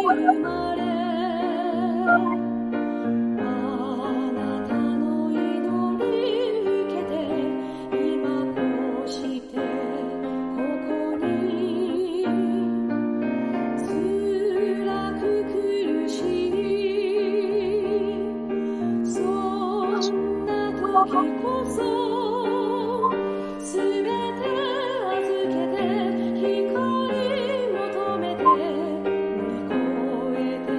光求めて乗り越えて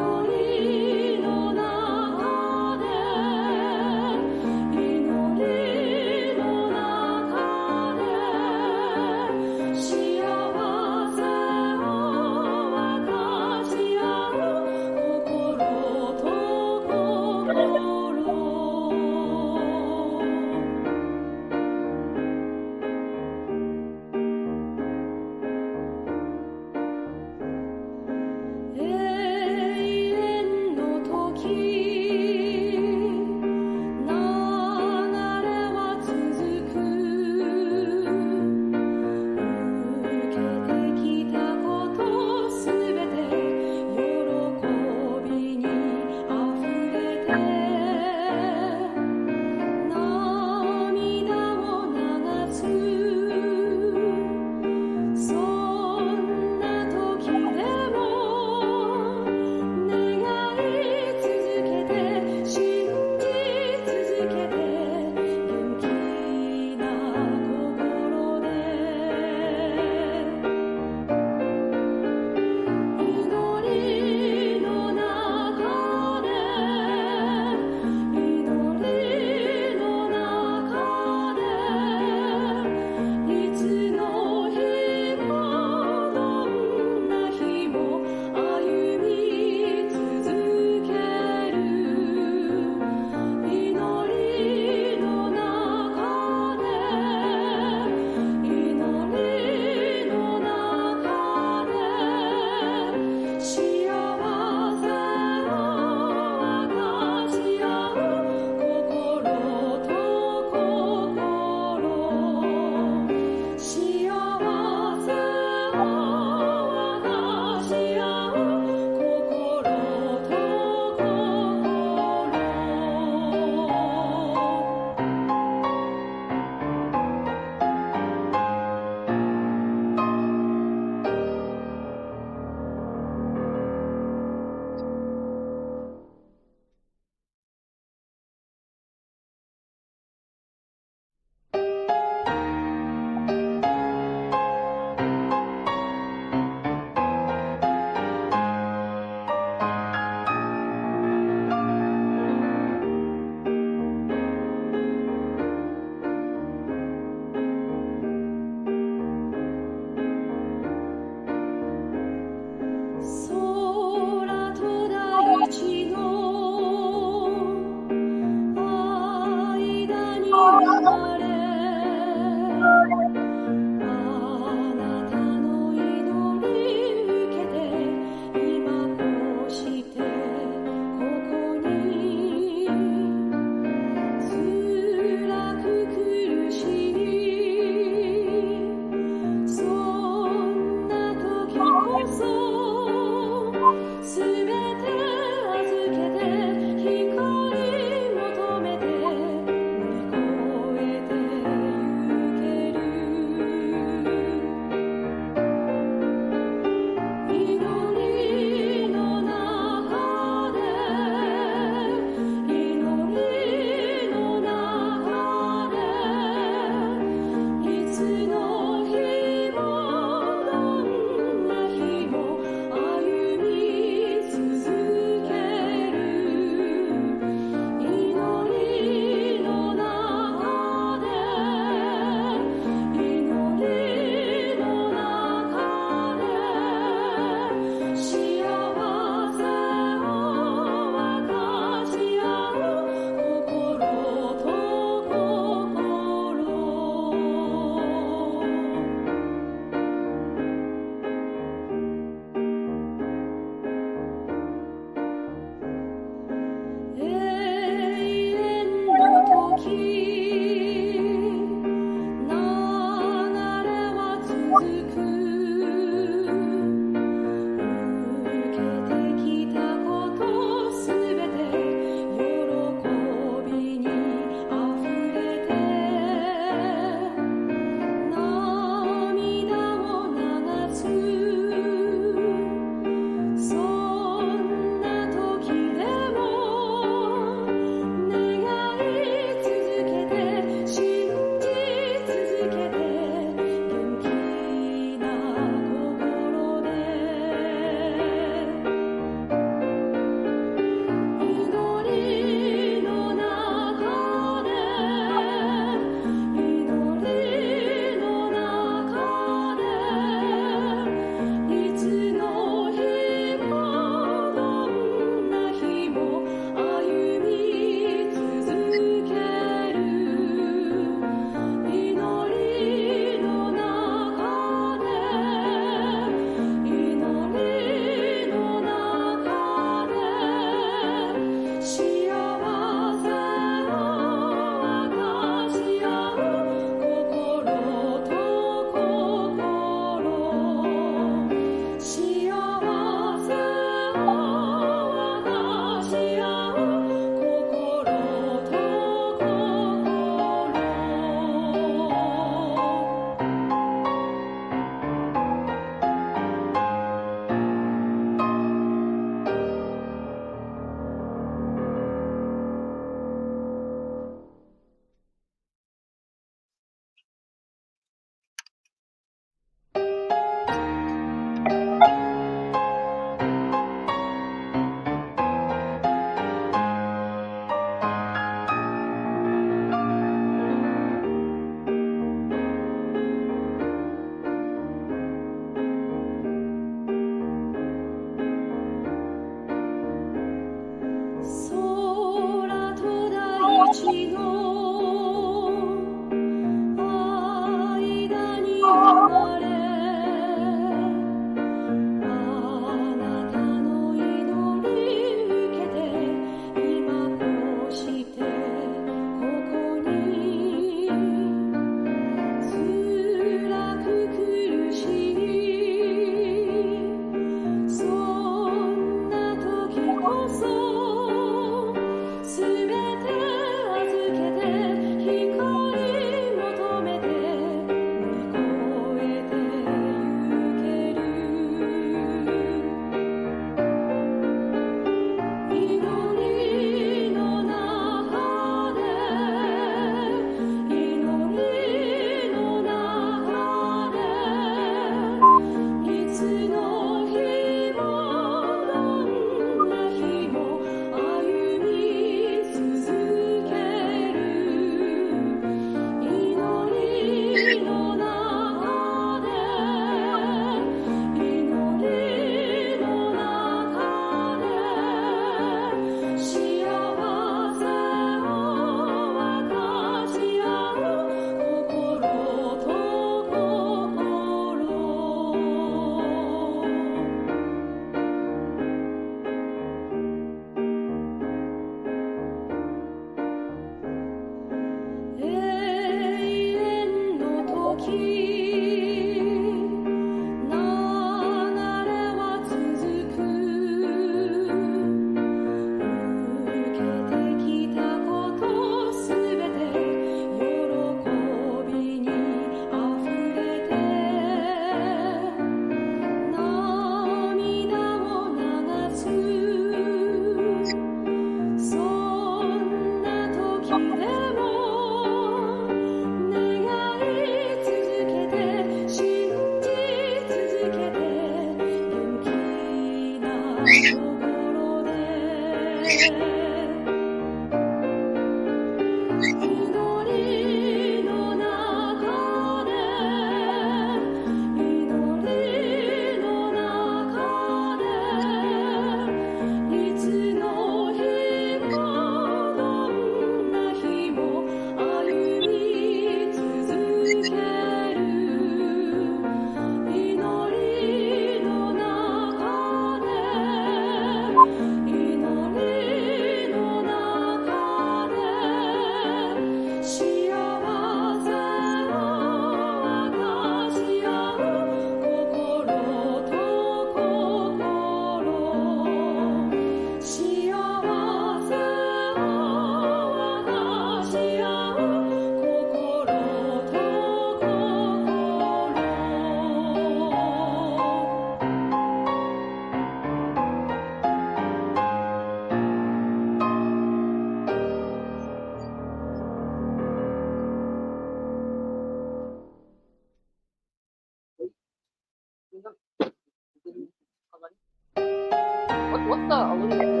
What's the Olympic?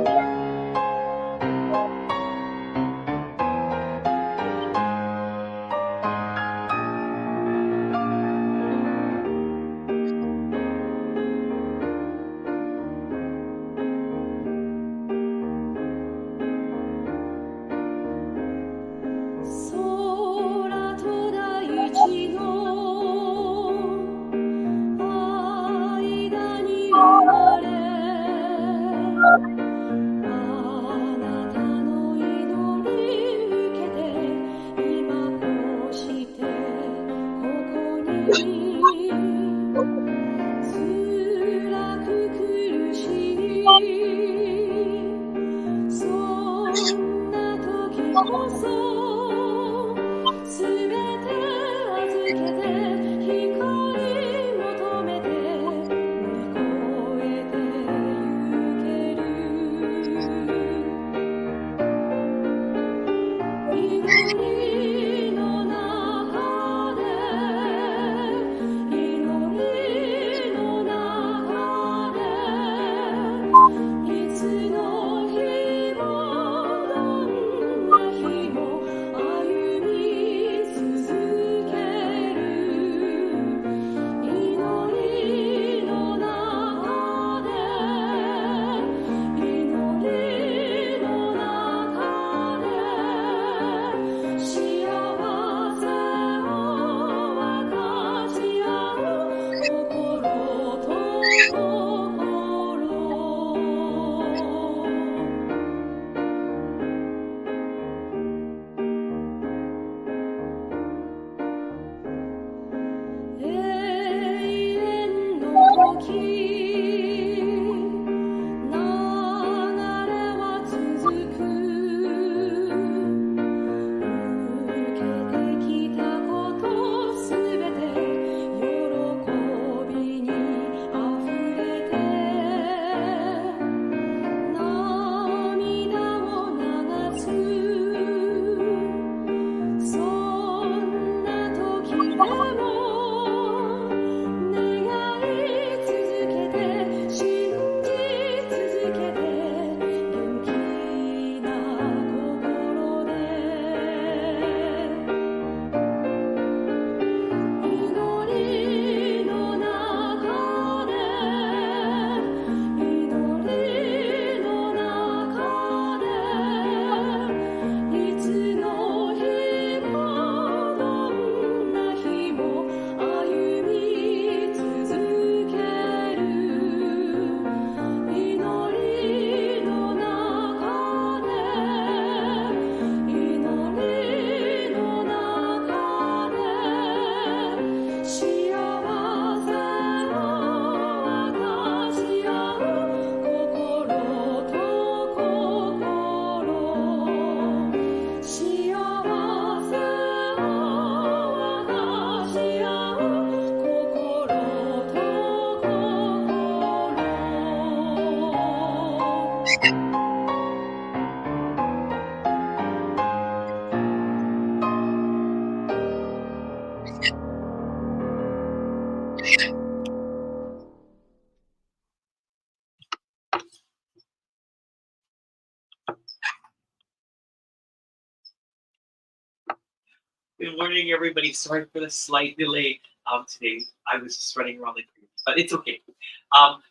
Good morning, everybody. Sorry for the slight delay. Today I was just running around like crazy, but it's okay.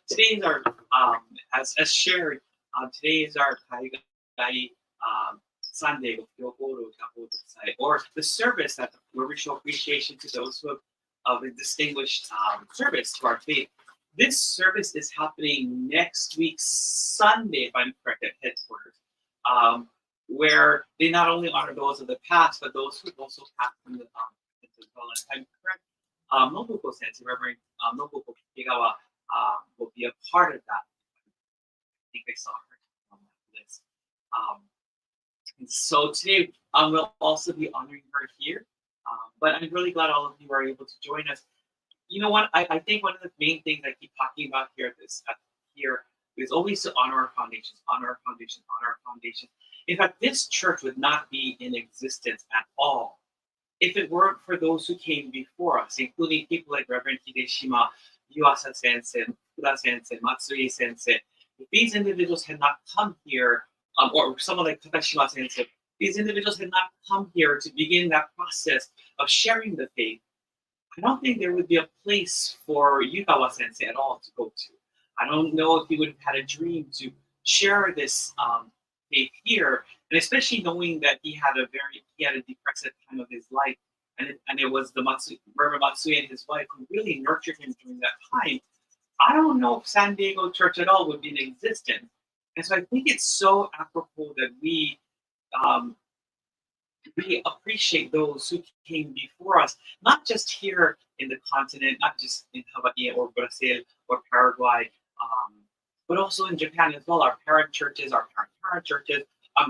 Today is our as shared. Today is our San Diego or the service where we show appreciation to those who have a distinguished service to our faith. This service is happening next week, Sunday, if I'm correct, at headquarters, where they not only honor those of the past, but those who also passed from the as well. If I'm correct, Nobuko Sensei, Reverend Nobuko Kigawa, will be a part of that. I think I saw her on that list. And so today we'll also be honoring her here. But I'm really glad all of you are able to join us. You know what? I think one of the main things I keep talking about here is always to honor our foundations, honor our foundations, honor our foundations. In fact, this church would not be in existence at all if it weren't for those who came before us, including people like Reverend Hideshima, Yuasa Sensei, Fuda Sensei, Matsui Sensei. If these individuals had not come here, or someone like Takashima Sensei, these individuals had not come here to begin that process of sharing the faith, I don't think there would be a place for Yukawa Sensei at all to go to. I don't know if he would have had a dream to share this faith here, and especially knowing that he had a depressive time of his life, and it was the Reverend Matsui and his wife who really nurtured him during that time. I don't know if San Diego Church at all would be in existence. And so I think it's so apropos that we appreciate those who came before us, not just here in the continent, not just in Hawaii or Brazil or Paraguay, but also in Japan as well. Our parent churches, our parent churches,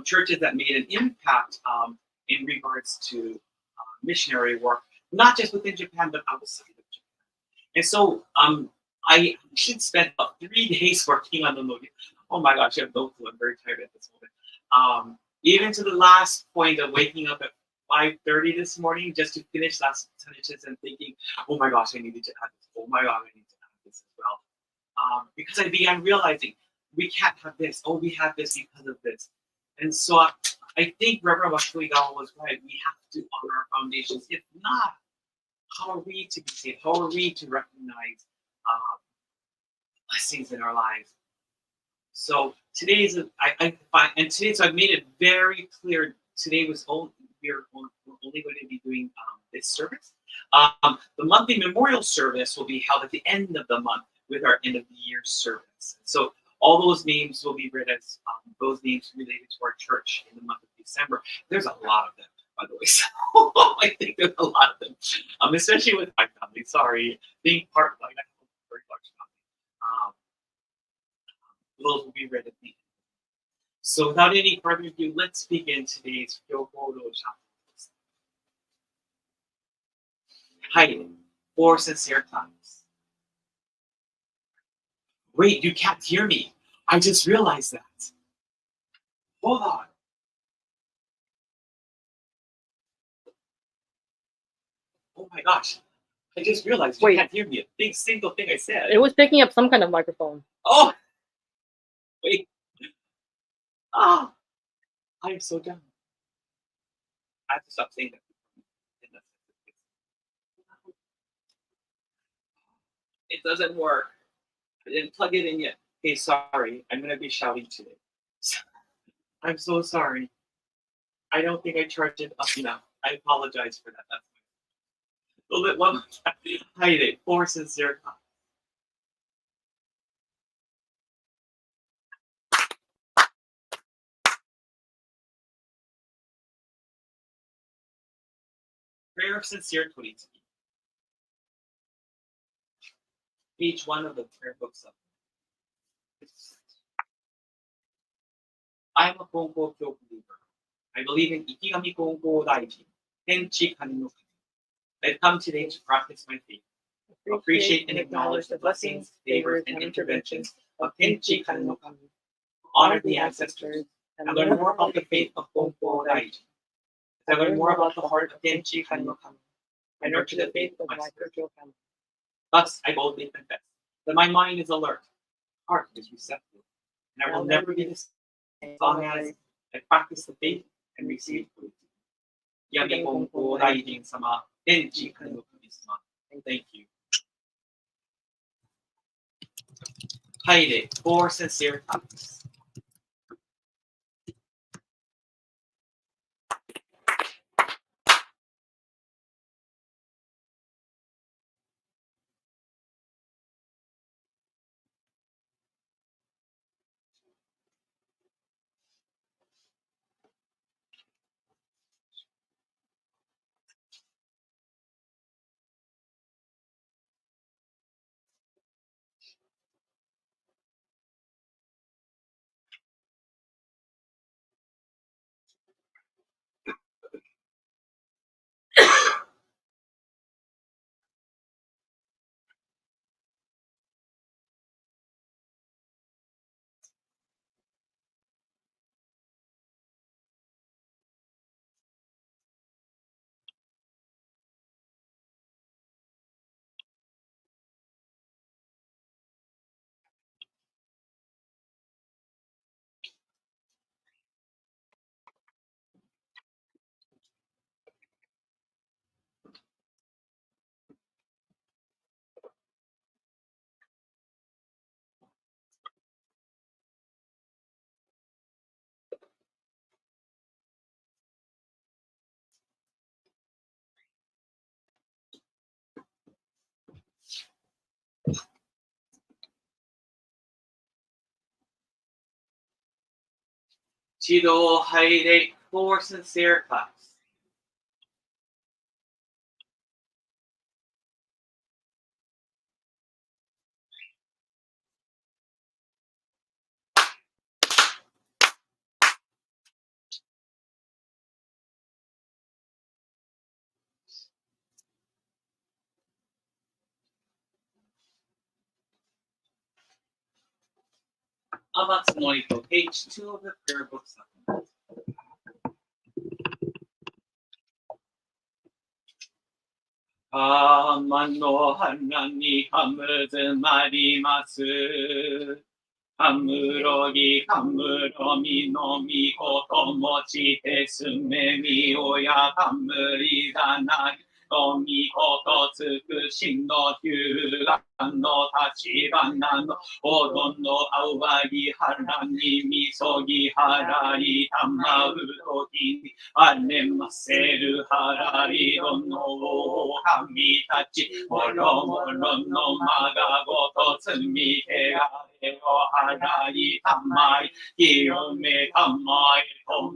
churches that made an impact in regards to missionary work, not just within Japan, but outside of Japan. And so I should spend about 3 days working on the movie. Oh my gosh, I have no clue. I'm very tired at this moment. Even to the last point of waking up at 5:30 this morning just to finish last sentences and thinking, oh my gosh, I needed to add this. Oh my God, I need to add this as well. Because I began realizing we can't have this. Oh, we have this because of this. And so I think Reverend Washuigawa was right. We have to honor our foundations. If not, how are we to be saved? How are we to recognize blessings in our lives? So today is so I've made it very clear. Today we're only going to be doing this service. The monthly memorial service will be held at the end of the month with our end of the year service. So all those names will be read as those names related to our church in the month of December. There's a lot of them, by the way. So I think there's a lot of them, especially with my family. Sorry, being part of a very large family. Those will be read at the end. So without any further ado, let's begin today's Fukyō Kōrō-sha. Hi, 4 sincere times. Wait, you can't hear me. I just realized that. Hold on. Oh my gosh. I just realized you can't hear me. A big single thing I said. It was picking up some kind of microphone. Oh! Wait. Ah! I am so dumb. I have to stop saying that. It doesn't work. I didn't plug it in yet. Okay, sorry. I'm going to be shouting today. I'm so sorry. I don't think I charged it up enough. I apologize for that. That's a little bit one more time. Hide it. 4 sincere times. Prayer of Sincere 22. Page 1 of the prayer book supplement. I am a Konko Kyo believer. I believe in Ikigami Konko Daiji, Tenchi Kani no Kami. I've come today to practice my faith, to appreciate and acknowledge the blessings, favors, and interventions of Tenchi Kani no Kami, honor the ancestors, and learn more about the faith of Konko Daiji. As I learn more about the heart of Tenchi Kani no Kami, I nurture the faith of my spiritual family. Thus, I boldly confess that my mind is alert, heart is receptive, and I will never be the same as long as I practice the faith and receive fruit. 闇本校大臣様、天地神の神様。Thank you. 入れ、for sincere thanks. Chido Haide for sincere thanks. Amatsunorito, page 2 of the prayer book supplement. Amano hanani hamuzu marimasu. Hamurogi hamuromi no mikoto mochite sumemi oya hamuri ganai. おみことつくしのひゅうがの立花のおどんのあわぎはらにみそぎはらいたまうときにあれませるはらいどのおはみたちもろもろのまがごとつみけがれをはらいたまい清めたまいと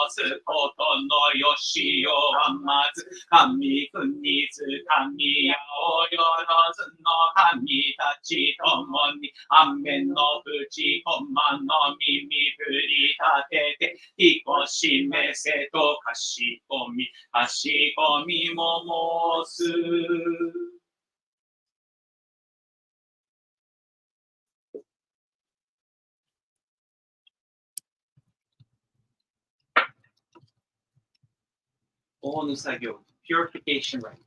申すことのよしをあまず神国津神やおよろずの神たちともに雨の淵駒の耳振り立てて彦示せとかしこみも申す大の作業 Purification Rite.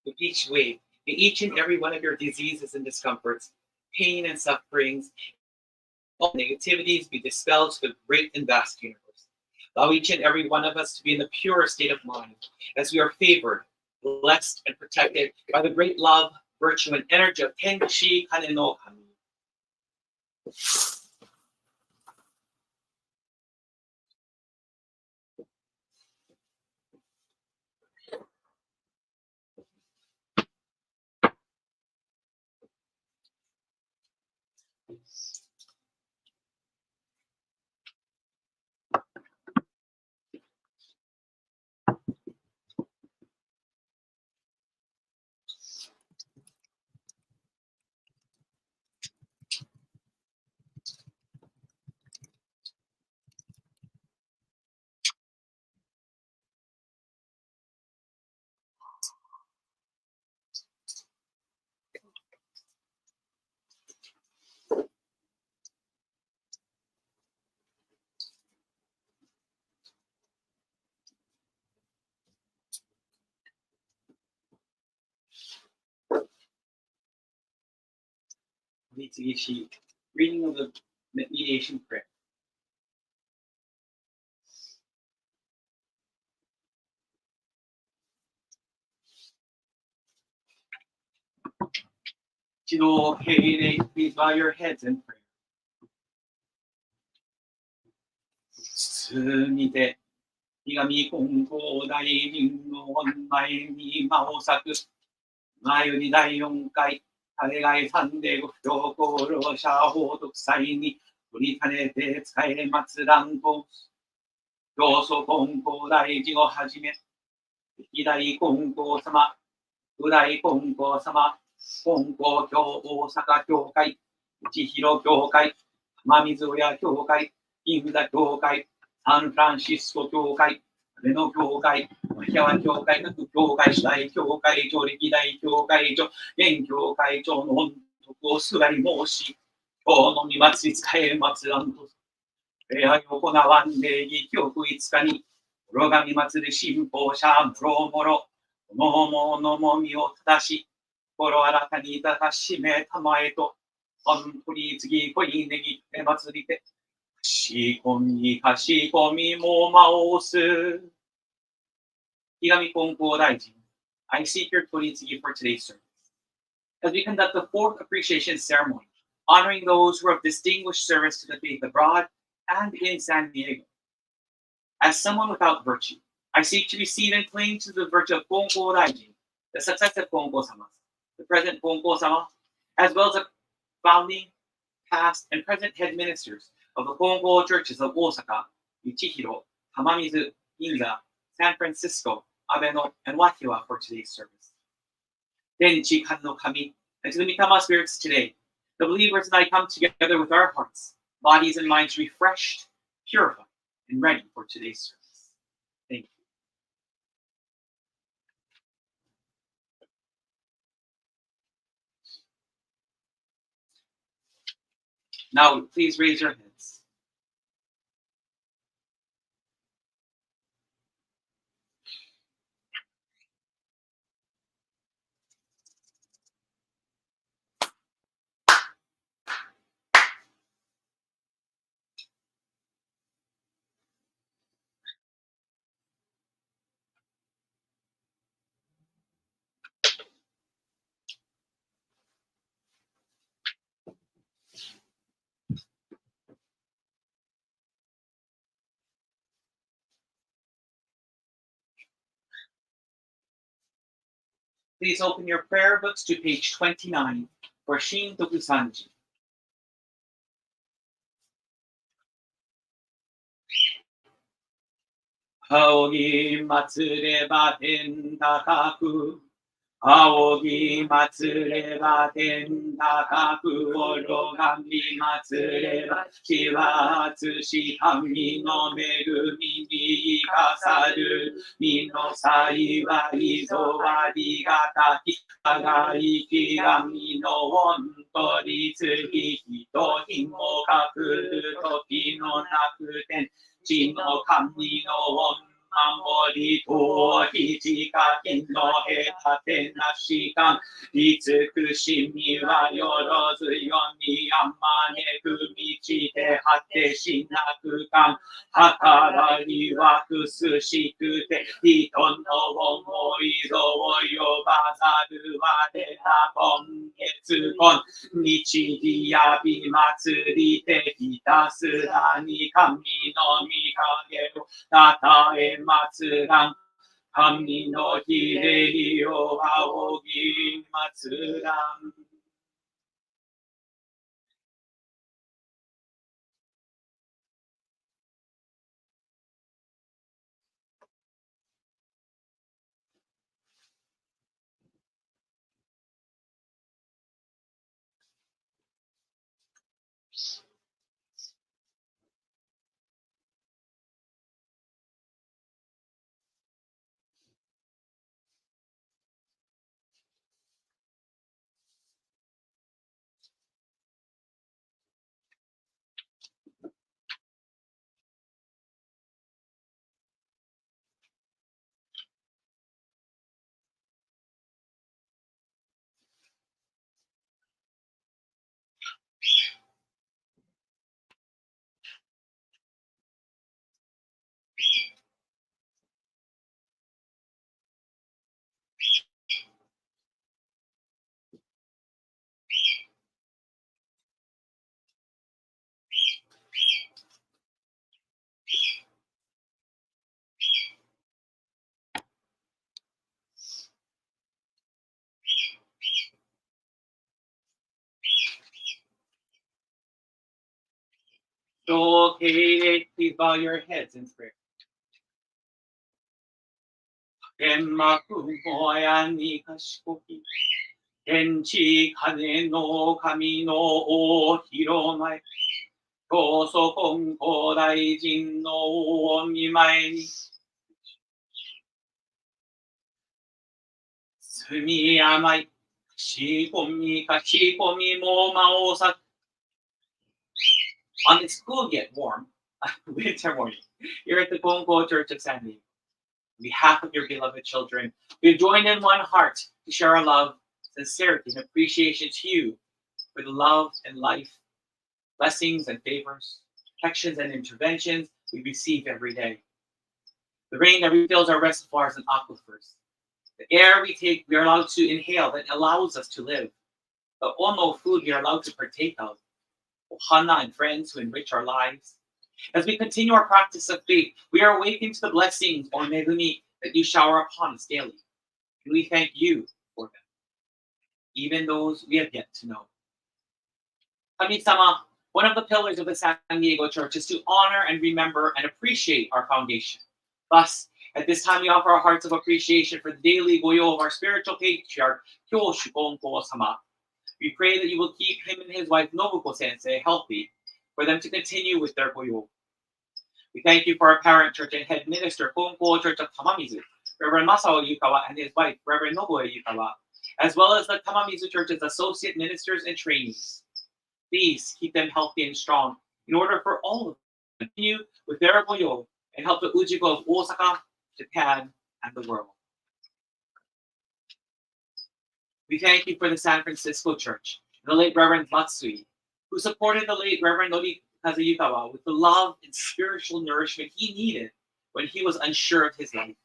With each wave, may each and every one of your diseases and discomforts, pain and sufferings, all negativities be dispelled to the great and vast universe. Allow each and every one of us to be in the purest state of mind, as we are favored, blessed, and protected by the great love, virtue, and energy of Tenshi Kane no Kami. Reading of the mediation prayer. 一度敬礼、please bow your heads in prayer. 包みて、ひがみ金光大臣の御前に間を割く、前より第4回、彼がサンディエゴ布教功労者報徳祭に取り兼ねて使え祭らんと、教祖金光大臣をはじめ、歴代金光様、五代金光様、金光教大阪教会、内広教会、浜水親教会、銀座教会、サンフランシスコ教会、上野教会、マヒアワ教会、各教会、主体教会長、歴代教会長、現教会長の御徳をすがり申し、今日の御祭り使え祭らんと、礼拝を行わん礼儀記憶5日に、諸神祭り信奉者、もろもろ、この者も身を正し、心新たにいただしめたまえと、本当に次、こいねぎて祭りて、しこみ、かしこみもまおす。ひがみ金光大臣、I seek your 取り次ぎ for today's service. As we conduct the fourth appreciation ceremony, honoring those who have distinguished service to the faith abroad and in San Diego. As someone without virtue, I seek to receive and cling to the virtue of Konko Daijin, the successive Konko-samas, the present Konko-sama, as well as the founding, past, and present head ministers of the Konko churches of Osaka, Michihiro, Hamamizu, Ginza, San Francisco, Abeno, and Wakiwa for today's service. Denchi Kan no Kami, and to the Mitama spirits today, the believers and I come together with our hearts, bodies, and minds refreshed, purified, and ready for today's service. Thank you. Now, please raise your hands. Please open your prayer books to page 29 for Shin Tokusanji. Aogi matsureba ten takaku, Aogi matsureba ten takaku, Orogami matsureba shiwatsushi kami no megumi ni ikasaru, mi no saiwai zo arigataki, agai kigami no hontori tsugi hito himo kakuru toki no nakuten, 地の神の守りとひじかきの隔てなしか慈しみはよろずよにあまねく道で果てしなくか計りはくすしくて人の思いぞを呼ばざる我ら今月今日にやび祭りてひたすらに神の御影をたたえ祭らん神のひれりを仰ぎ祭らん Okay, please bow your heads in prayer. 天幕もやに賢き、天地金の神の大広前、教祖金光大臣のお見舞いに、住甘い、仕込みも魔王さ。On this cool yet warm winter morning, here at the Congo Church of San Diego, on behalf of your beloved children, we join in one heart to share our love, sincerity, and appreciation to you for the love and life, blessings and favors, protections and interventions we receive every day. The rain that refills our reservoirs and aquifers, the air we take, we are allowed to inhale that allows us to live, the ono food we are allowed to partake of, ohana and friends who enrich our lives. As we continue our practice of faith, we are awakened to the blessings or megumi that you shower upon us daily. And we thank you for them, even those we have yet to know. Kami-sama, one of the pillars of the San Diego Church is to honor and remember and appreciate our foundation. Thus, at this time, we offer our hearts of appreciation for the daily goyo of our spiritual patriarch, Kyoshu Konko-sama. We pray that you will keep him and his wife, Nobuko Sensei, healthy, for them to continue with their goyo. We thank you for our parent church and head minister, Konko Church of Tamamizu, Reverend Masao Yukawa and his wife, Reverend Nobuo Yukawa, as well as the Tamamizu Church's associate ministers and trainees. Please keep them healthy and strong in order for all of them to continue with their goyo and help the Ujiko of Osaka, Japan, and the world. We thank you for the San Francisco Church and the late Reverend Matsui, who supported the late Reverend Norikazu Yukawa with the love and spiritual nourishment he needed when he was unsure of his life.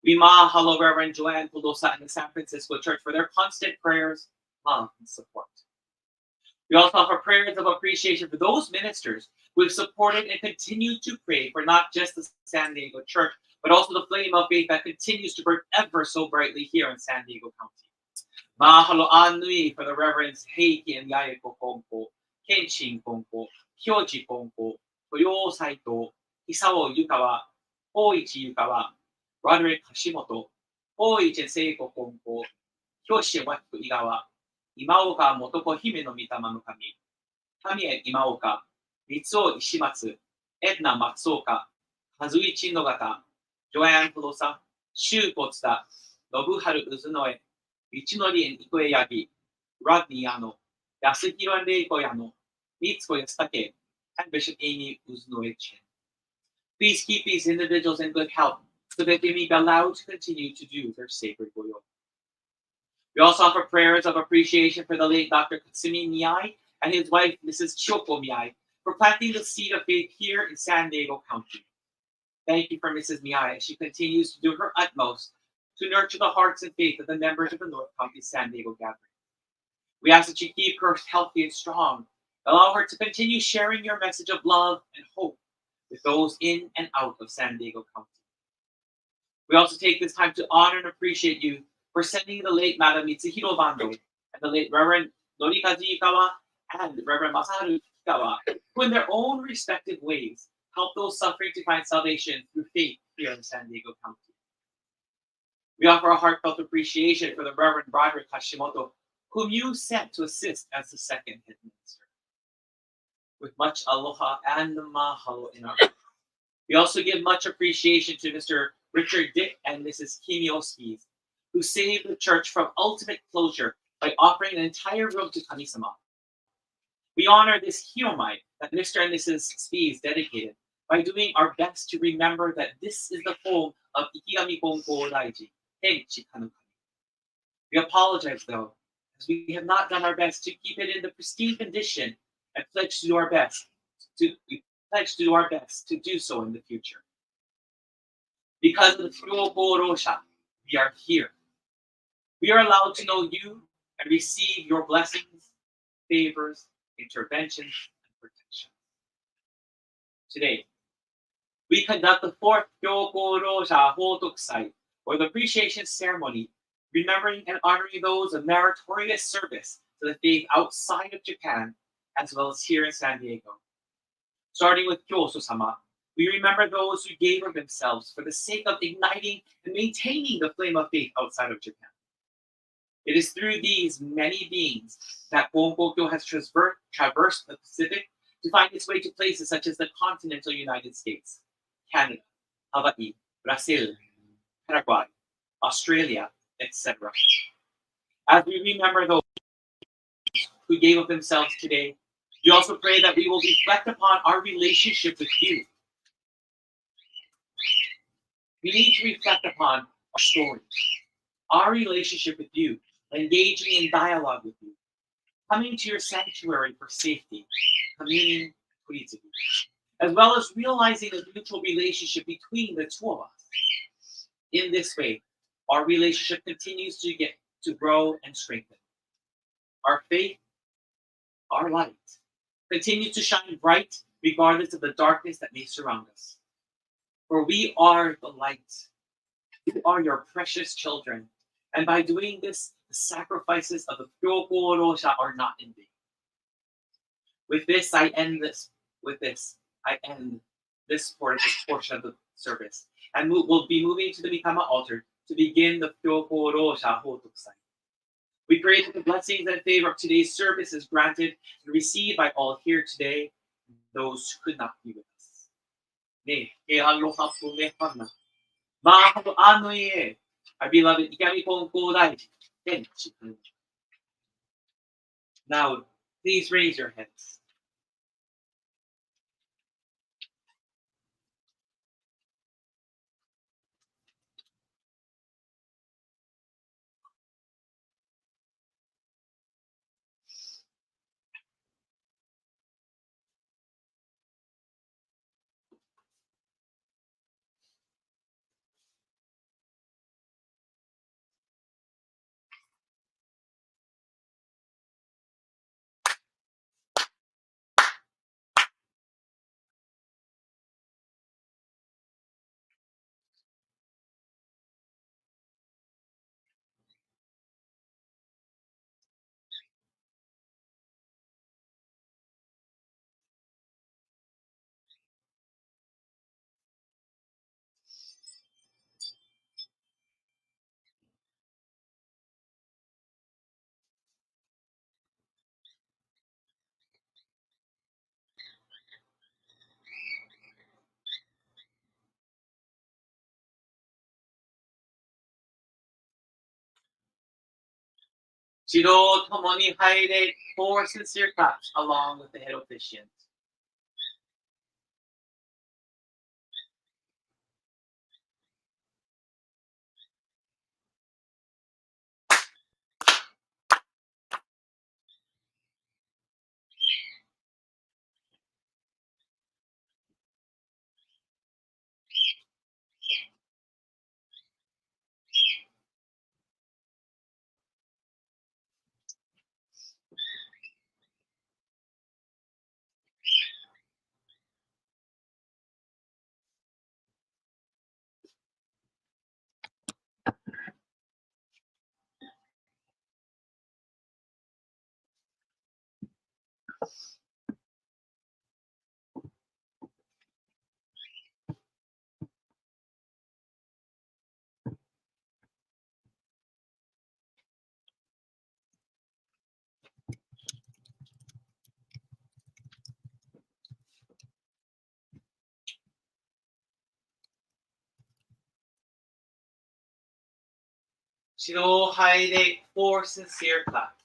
We mahalo Reverend Joanne Pulosa and the San Francisco Church for their constant prayers, love, and support. We also offer prayers of appreciation for those ministers who have supported and continue to pray for not just the San Diego Church, but also the flame of faith that continues to burn ever so brightly here in San Diego County. Mahalo Anui for the Reverends Heiki and Yaeko Konko, Kenshin Konko, Kyoji Konko, Toyo Saito, Isao Yukawa, Hoichi Yukawa, Roderick Hashimoto, Hoichi and Seiko Konko, Kyoshi Waku Igawa, Imaoka Motoko Hime no Mitama no Kami, Kamie Imaoka, Mitsuo Ishimatsu, Edna Matsuoka, Kazuichi Nogata, Joanne Pulosa, Shu Potsuda, Nobuharu Uzunoe, Michinori and Ikoe Yagi, Rodney Yano, Yasuhiro and Reiko Yano, Mitsuko Yasutake, and Bishop Amy Uzunoe Chen. Please keep these individuals in good health so that they may be allowed to continue to do their sacred goyo. We also offer prayers of appreciation for the late Dr. Katsumi Miyai and his wife, Mrs. Chiyoko Miyai, for planting the seed of faith here in San Diego County. Thank you for Mrs. Miyai as she continues to do her utmost to nurture the hearts and faith of the members of the North County San Diego Gathering. We ask that you keep her healthy and strong. Allow her to continue sharing your message of love and hope with those in and out of San Diego County. We also take this time to honor and appreciate you for sending the late Madam Mitsuhiro Bando and the late Reverend Norikazu Yukawa and Reverend Masaharu Kikawa, who in their own respective ways help those suffering to find salvation through faith here in San Diego County. We offer a heartfelt appreciation for the Reverend Broderick Hashimoto, whom you sent to assist as the second head minister. With much aloha and mahalo in our hearts. We also give much appreciation to Mr. Richard Dick and Mrs. Kimi Oskis, who saved the church from ultimate closure by offering an entire room to Kami-sama. We honor this hiromai that Mr. and Mrs. Spies dedicated by doing our best to remember that this is the home of Ikigami Konko Daiji, Tenchi Kanukami. We apologize, though, as we have not done our best to keep it in the pristine condition and pledge to do our best to do so in the future. Because of the Fukyou Korosha, we are here. We are allowed to know you and receive your blessings, favors, interventions, and protection. Today, we conduct the fourth Fukyou Korosha報徳祭, or the appreciation ceremony, remembering and honoring those of meritorious service to the faith outside of Japan, as well as here in San Diego. Starting with Kyoso-sama, we remember those who gave of themselves for the sake of igniting and maintaining the flame of faith outside of Japan. It is through these many beings that Gonkokyo has traversed the Pacific to find its way to places such as the continental United States, Canada, Hawaii, Brazil, Paraguay, Australia, etc. As we remember those who gave of themselves today, we also pray that we will reflect upon our relationship with you. We need to reflect upon our story, our relationship with you, engaging in dialogue with you, coming to your sanctuary for safety, communing, as well as realizing the mutual relationship between the two of us. In this way, our relationship continues to grow and strengthen. Our faith, our light, continues to shine bright regardless of the darkness that may surround us. For we are the light. We are your precious children. And by doing this, the sacrifices of the fukyō kōrōsha are not in vain. With this, I end this portion of the service. And we'll be moving to the Mikama altar to begin the fukyō kōrōsha報徳祭. We pray that the blessings and favor of today's service is granted and received by all here today, and those who could not be with us. Ne, ke aloha pumehana. Mahalo anoe, our beloved Ikami Ponko Daiji. Now, please raise your heads. Shiro tomoni haire, 4 sincere claps along with the head officiant. Shiro haire, 4 sincere claps.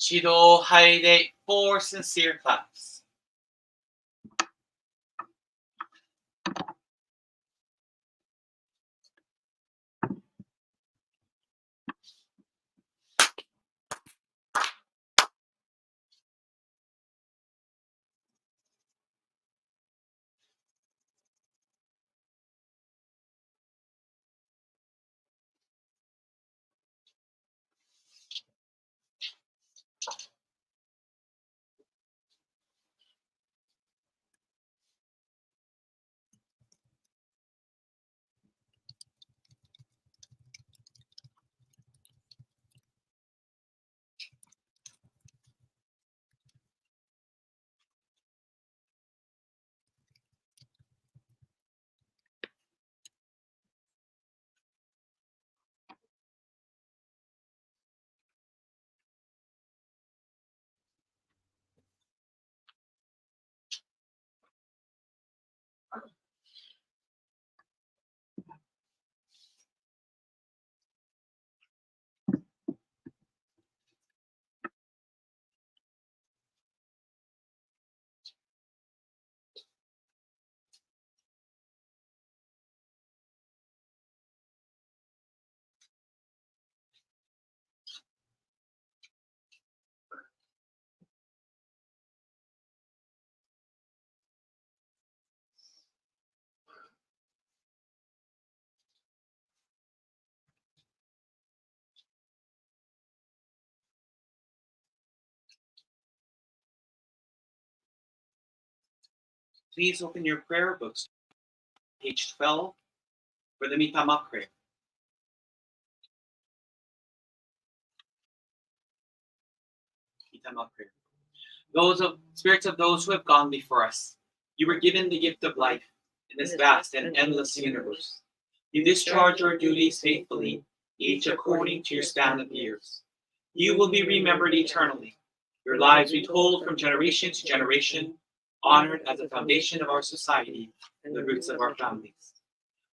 指導拝礼 for sincere claps. Please open your prayer books, page 12, for the mitama prayer. Mitama prayer. Those of spirits of those who have gone before us, you were given the gift of life in this vast and endless universe. You discharge your duties faithfully, each according to your span of years. You will be remembered eternally, your lives retold from generation to generation, honored as a foundation of our society and the roots of our families.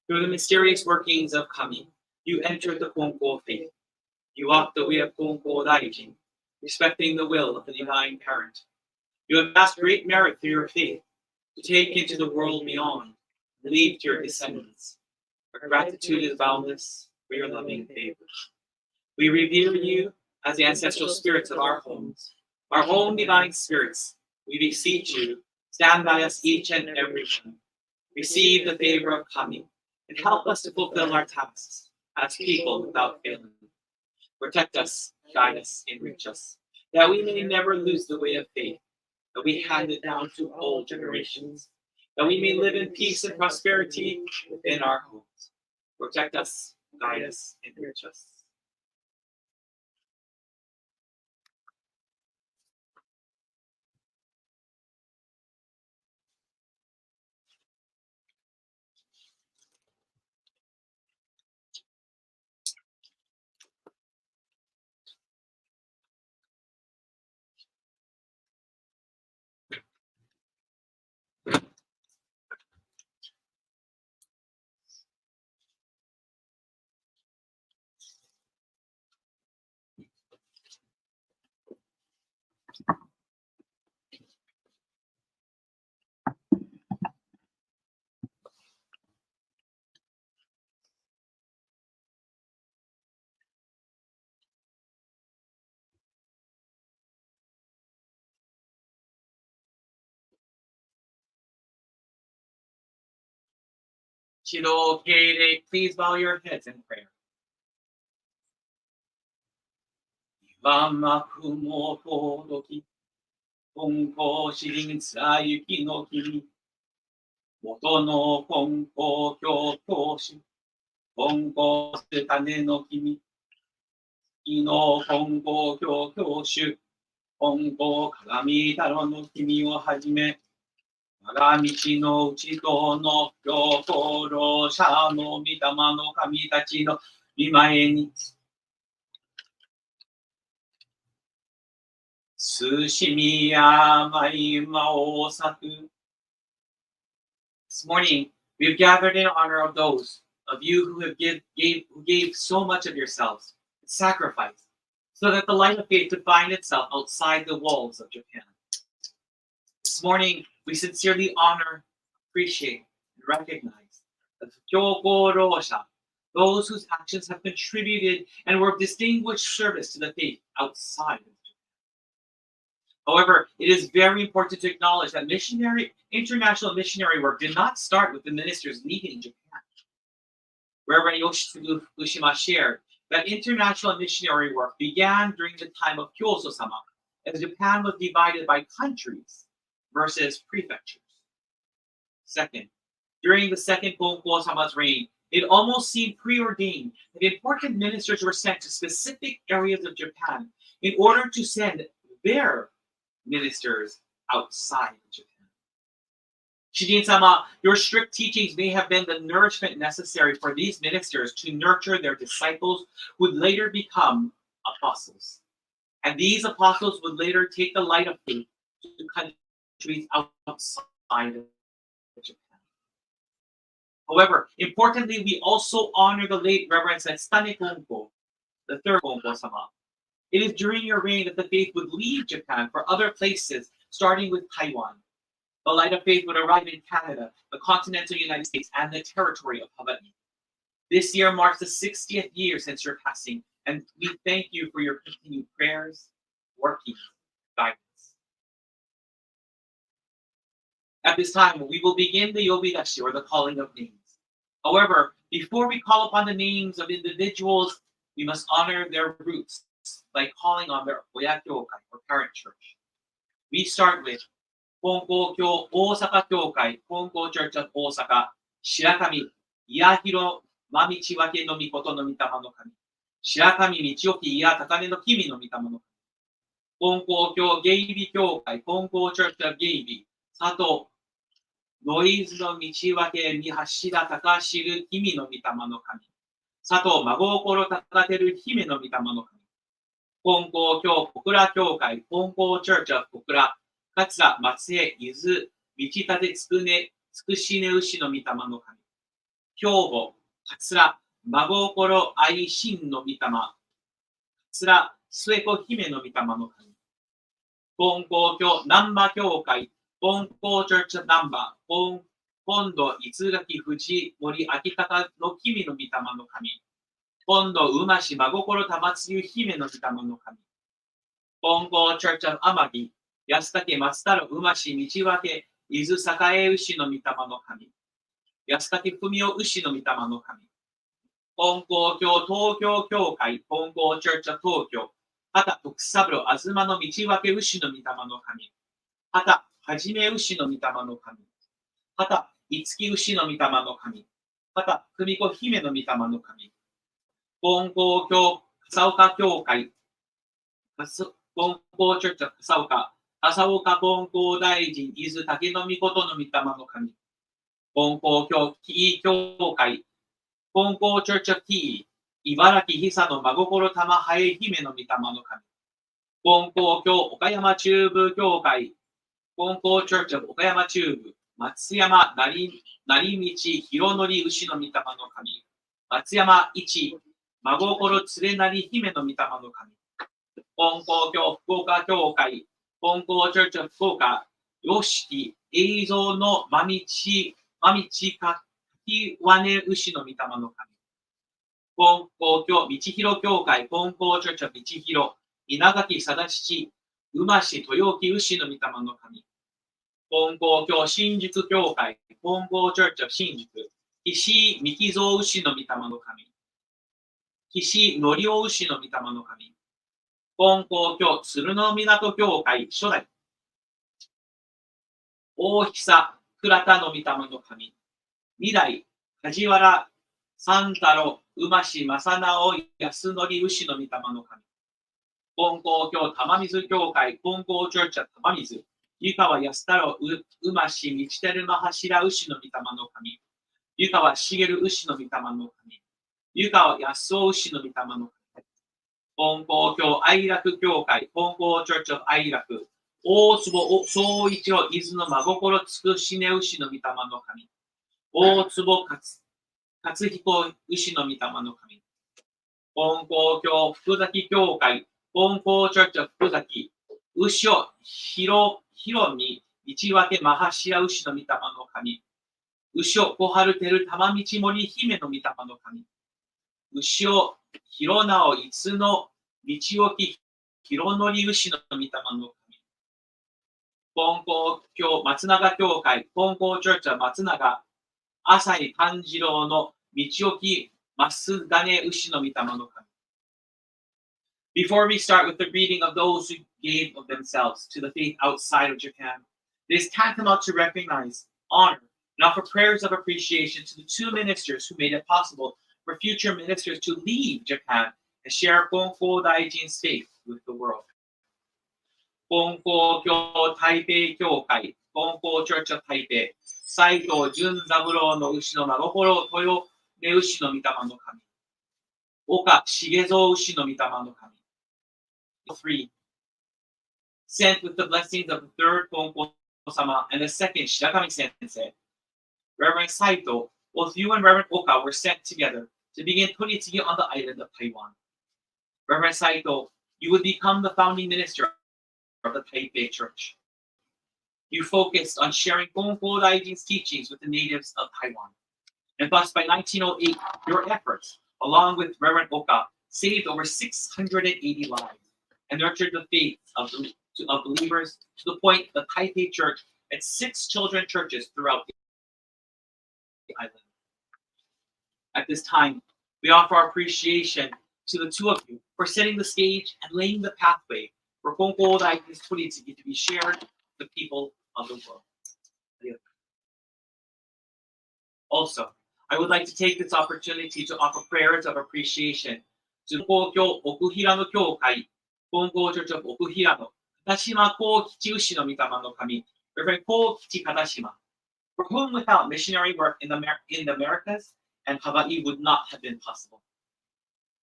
Through the mysterious workings of Kami, you entered the Konko faith. You walked the way of Konko Daijin, respecting the will of the divine parent. You have amassed great merit through your faith to take into the world beyond and leave to your descendants. Our gratitude is boundless for your loving favor. We revere you as the ancestral spirits of our homes, our own divine spirits. We beseech you, stand by us each and every one. Receive the favor of Kami and help us to fulfill our tasks as people without failing. Protect us, guide us, enrich us, that we may never lose the way of faith, that we hand it down to all generations, that we may live in peace and prosperity within our homes. Protect us, guide us, enrich us. Shido Keirei, please bow your heads in prayer. Iwamaku mo todoki, konko shirin tsayuki no kimi, moto no konko kyotoshi, konko sutane no kimi, ino konko kyokoshu, konko kagami taro no kimi o hajime, 我が道のうちとの教皇者の御霊の神たちの御前に慎みや舞間を咲く This morning, we've gathered in honor of those of you who gave so much of yourselves, sacrifice, so that the light of faith could find itself outside the walls of Japan. This morning, we sincerely honor, appreciate, and recognize the 布教功労者, those whose actions have contributed and were of distinguished service to the faith outside of Japan. However, it is very important to acknowledge that international missionary work did not start with the ministers leaving Japan. Reverend Yoshitsugu Fukushima shared that international missionary work began during the time of Kyoso-sama, as Japan was divided by countries versus prefectures. Second, during the second Konko-sama's reign, it almost seemed preordained that important ministers were sent to specific areas of Japan in order to send their ministers outside of Japan. Shijin-sama, your strict teachings may have been the nourishment necessary for these ministers to nurture their disciples who would later become apostles. And these apostles would later take the light of faith to countries outside of Japan. However, importantly, we also honor the late Reverend Setstane Konko, the third Konko-sama. It is during your reign that the faith would leave Japan for other places, starting with Taiwan. The light of faith would arrive in Canada, the continental United States, and the territory of Hawaii. This year marks the 60th year since your passing, and we thank you for your continued prayers, working, guidance. At this time, we will begin the yobidashi, or the calling of names. However, before we call upon the names of individuals, we must honor their roots by calling on their oya kyokai, or parent church. We start with Konko Kyo Osaka Kyokai, Konko Church of Osaka, Shirakami, Yahiro Mamichiwake no Mikoto no Mitama no Kami, Shirakami Michioki Ya Takane no Kimi no Mitama no Kami, Konko Kyo Geibi Kyokai, Konko Church of Geibi, Sato Noise no Michiwake Mihashira Takashiru Kimi no Mitama no Kami, Sato Magokoro Takateru Hime no Mitama no Kami, Konko Kyo Kokura Kyokai, Konko Church of Kokura, Katsura Matsue Yuzu Michitate Tsukushine Ushi no Mitama no Kami, Hyogo Katsura Magokoro Aishin no Mitama, Katsura Sueko Hime no Mitama no Kami, Konko Kyo Namba Kyokai, Konko Church of Namba, Kondo Itsugaki Fuji Mori Akitaka no Kimi no Mitama no Kami, Kondo Umashi Magokoro Tamatsuyu Hime no Mitama no Kami, Konko Church of Amagi, Yasutake Matsutaro Umashi Michiwake Izu Sakae Ushi no Mitama no Kami, Yasutake Fumio Ushi no Mitama no Kami, Konko Kyo Tokyo Kyokai, Konko Church of Tokyo, Hata Tokusaburo Azuma no Michiwake Ushi no Mitama no Kami, Hata Hajime Ushi no Mitama no Kami, Hata Itsuki Ushi no Mitama no Kami, Hata Kumiko Hime no Mitama no Kami, Konko Kyo Kasaoka Kyokai, Konko Church of Kasaoka, Kasaoka Konko Daijin Izu Take no Mikoto no Mitama no Kami, Konko Kyo Kii Kyokai, Konko Church of Kii, Ibaraki Hisa no Magokoro Tama Hae Hime no Mitama no Kami, Konko Kyo Okayama Chubu Kyokai, Konko Church of Okayama Chubu, Matsuyama Narimichi Hironori Ushi no Mitama no Kami, Matsuyama Ichi Magokoro Tsurenari Hime no Mitama no Kami, Konko Kyo Fukuoka Kyokai, Konko Church of Fukuoka, Yoshiki Eizo no Mamichi Kakiwane Ushi no Mitama no Kami, Konko Kyo Michihiro Kyokai, Konko Church of Michihiro, Inagaki Sadachichi, Umashi Toyoki Ushi no Mitama no Kami, Konko Kyo Shinjuku Kyokai, Konko Church of Shinjuku, Kishi Mikizo Ushi no Mitama no Kami, Kishi Norio Ushi no Mitama no Kami, Konko Kyo Tsuruno Minato Kyokai, Shodai, Ohisa Kurata no Mitama no Kami, Midai Kajiwara Santaro Umashi Masanao Yasunori Ushi no Mitama no Kami, Konko Kyo Tamamizu Kyokai, Konko Church of Tamamizu, Yukawa Yasutaro Umashi Michiteru Mahashira Ushi no Mitama no Kami, Yukawa Shigeru Ushi no Mitama no Kami, Yukawa Yasuo Ushi no Mitama no Kami, Konko Kyo Airaku Kyokai, Konko Church of Airaku, Otsubo Soichiro Izu no Magokoro Tsukushine Ushi no Mitama no Kami, Otsubo Katsuhiko Ushi no Mitama no Kami, Konko Kyo Fukuzaki Kyokai, 本校チョッチョ福崎、牛を広み、道分けマハシラ牛の御霊の神。牛を小春てる玉道森姫の御霊の神。牛を広直いつの道置き広則牛の御霊の神。本校教松永教会、本校チョッチョ松永、浅井勘次郎の道置き増金牛の御霊の神。Before we start with the reading of those who gave of themselves to the faith outside of Japan, it is tantamount to recognize, honor, and offer prayers of appreciation to the two ministers who made it possible for future ministers to leave Japan and share Gonko Daijin's faith with the world. Gonko Kyo Taipei Kyokai, Gonko Church of Taipei, Saito Junzaburo no Ushi no Marokoro Toyo ne Ushi no Mitama no Kami, Oka Shigezo Ushi no Mitama no Kami. 3. Sent with the blessings of the third Gonko-sama and the second Shirakami Sensei, Reverend Saito, both you and Reverend Oka were sent together to begin Toritsugi on the island of Taiwan. Reverend Saito, you would become the founding minister of the Taipei Church. You focused on sharing Gonko Daijin's teachings with the natives of Taiwan. And thus, by 1908, your efforts, along with Reverend Oka, saved over 680 lives and nurtured the faith of believers to the point the Taipei Church had 6 children churches throughout the island. At this time, we offer our appreciation to the two of you for setting the stage and laying the pathway for Gonko Daijin's Toritsugi to be shared with the people of the world. Also, I would like to take this opportunity to offer prayers of appreciation to Gonko Okuhira no Kyokai, Gonko Church of Okuhira no Katashima Ko Kichi no Mitama no Kami, Reverend Ko Kichi Katashima, for whom without missionary work in the Americas and Hawaii would not have been possible.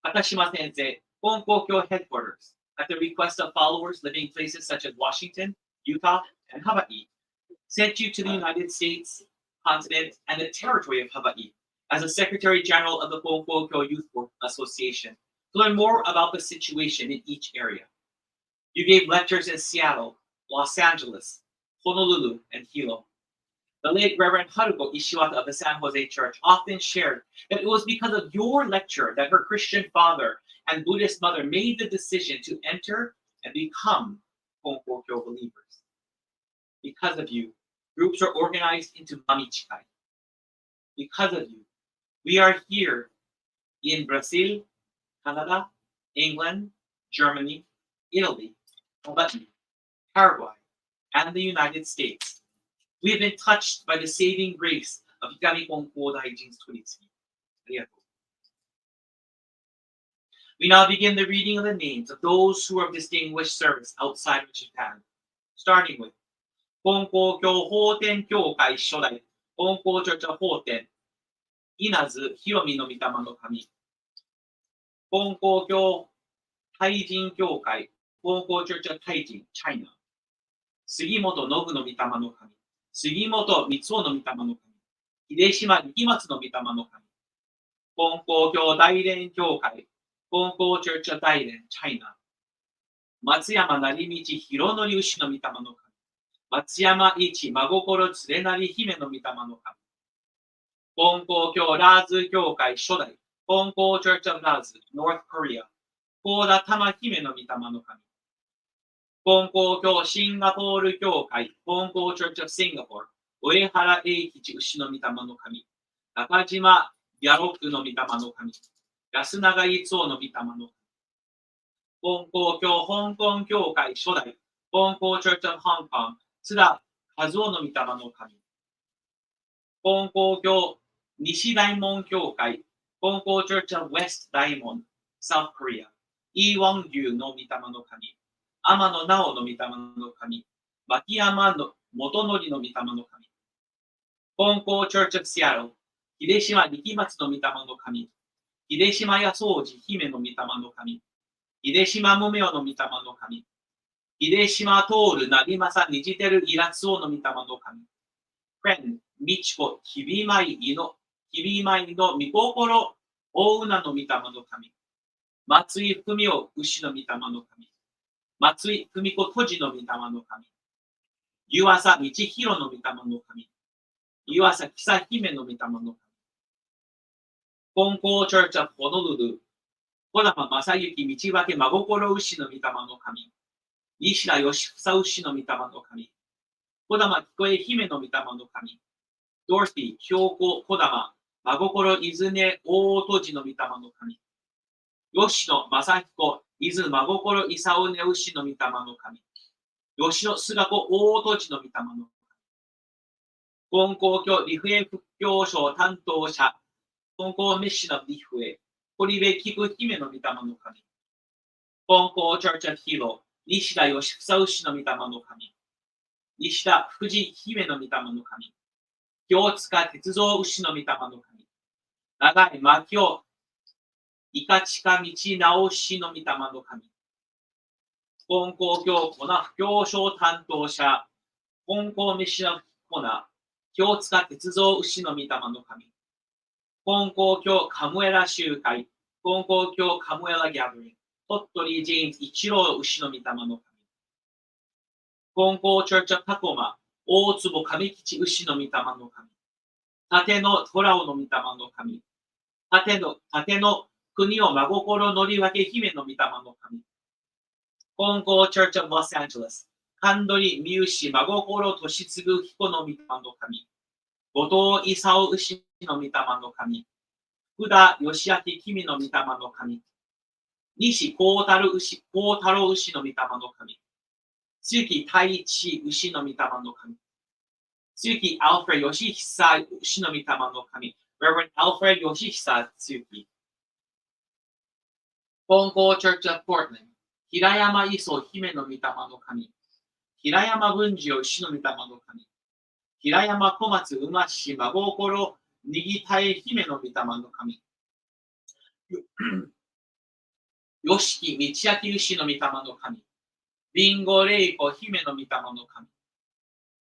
Katashima Sensei, Gonko Kyo headquarters, at the request of followers living in places such as Washington, Utah, and Hawaii, sent you to the United States, continent, and the territory of Hawaii as a Secretary General of the Gonko Kyo Youth Association to learn more about the situation in each area. You gave lectures in Seattle, Los Angeles, Honolulu, and Hilo. The late Reverend Haruko Ishiwata of the San Jose Church often shared that it was because of your lecture that her Christian father and Buddhist mother made the decision to enter and become Gonko Kyo believers. Because of you, groups are organized into Mamichikai. Because of you, we are here in Brazil, Canada, England, Germany, Italy, Hawaii, Paraguay, and the United States. We have been touched by the saving grace of Hikari Gonko Daijin's Toritsugi. We now begin the reading of the names of those who are of distinguished service outside of Japan, starting with Gonko Kyo Hoten Kyokai Shodai, Gonko Church of Hoten, Inazu Hiromi no Mitama no Kami, Gonko Kyo Taijin Kyokai, Gonko Church of Taijin, China, Sugimoto Nobu no Mitama no Kami, Sugimoto Mitsuo no Mitama no Kami, Hideshima Nikimatsu no Mitama no Kami, Gonko Kyo Dairen Kyokai, Gonko Church of Dairen, China, Matsuyama Narimichi Hironori Ushi no Mitama no Kami, Matsuyama Ichi Magokoro Tsurenari Hime no Mitama no Kami, Gonko Kyo Razu Kyokai Shodai, Gonko Church of Razu, North Korea, Koda Tama Hime no Mitama no Kami, Gonko Kyo Singapore Kyokai, Gonko Church of Singapore, Uehara Eikichi Ushi no Mitama no Kami, Nakajima Yaroku no Mitama no Kami, Yasunaga Itsuo no Mitama no Kami, Gonko Kyo Hong Kong Kyokai Shodai, Gonko Church of Hong Kong, Tsura Kazuo no Mitama no Kami, Gonko Kyo Nishi Daimon Kyokai, Gonko Church of West Daimon, South Korea, Iwon-gyu no Mitama no Kami, Amano Nao no Mitama no Kami, Makiyama no Motonori no Mitama no Kami, Gonko Church of Seattle, Hideshima Nikimatsu no Mitama no Kami, Hideshima Yasouji Hime no Mitama no Kami, Hideshima Mumeo no Mitama no Kami, Hideshima Toru Narimasa Nijiteru Iratsuo no Mitama no Kami, Friend Michiko Kibimai no Mikokoro Ouna no Mitama no Kami, 松井文雄牛の御霊の神。松井文子都知の御霊の神。湯浅道弘の御霊の神。湯浅久姫の御霊の神。金光チャーチャホノルル。児玉正幸道分け真心牛の御霊の神。西田義房牛の御霊の神。児玉聞こえ姫の御霊の神。ドースティ標高児玉真心伊豆根大戸寺の御霊の神。吉野正彦伊豆真心伊佐尾根牛の御霊の神。吉野菅子大戸寺の御霊の神。金光教理不衛復興省担当者。金光メッシの理不衛。堀部菊姫の御霊の神。金光チャーチャヒロ。西田義房牛の御霊の神。西田藤姫の御霊の神。京塚鉄三牛の御霊の神。長井真京いかちか道直しの御霊の神。金光教粉布教省担当者。金光飯の粉。京塚鉄三牛の御霊の神。金光教カムエラ集会。金光教カムエラギャブリング。鳥取ジェームズ一郎牛の御霊の神。金光チャーチャタコマ。大坪上吉牛の御霊の神。盾の虎尾の御霊の神。盾の国を真心乗り分け姫の御霊の神。金光チャーチャロサンゼルス。神取三牛真心年継ぐ彦の御霊の神。後藤勲牛の御霊の神。福田義明君の御霊の神。西幸太郎牛の御霊の神。鈴木太一牛の御霊の神。鈴木アルフレ義久牛の御霊の神。Reverend Alfred 義久鈴木。金光チャーチャーポートランド。平山磯姫の御霊の神。平山文治牛の御霊の神。平山小松馬氏真心にぎたえ姫の御霊の神。吉木道明牛の御霊の神。ビンゴレイコ姫の御霊の神。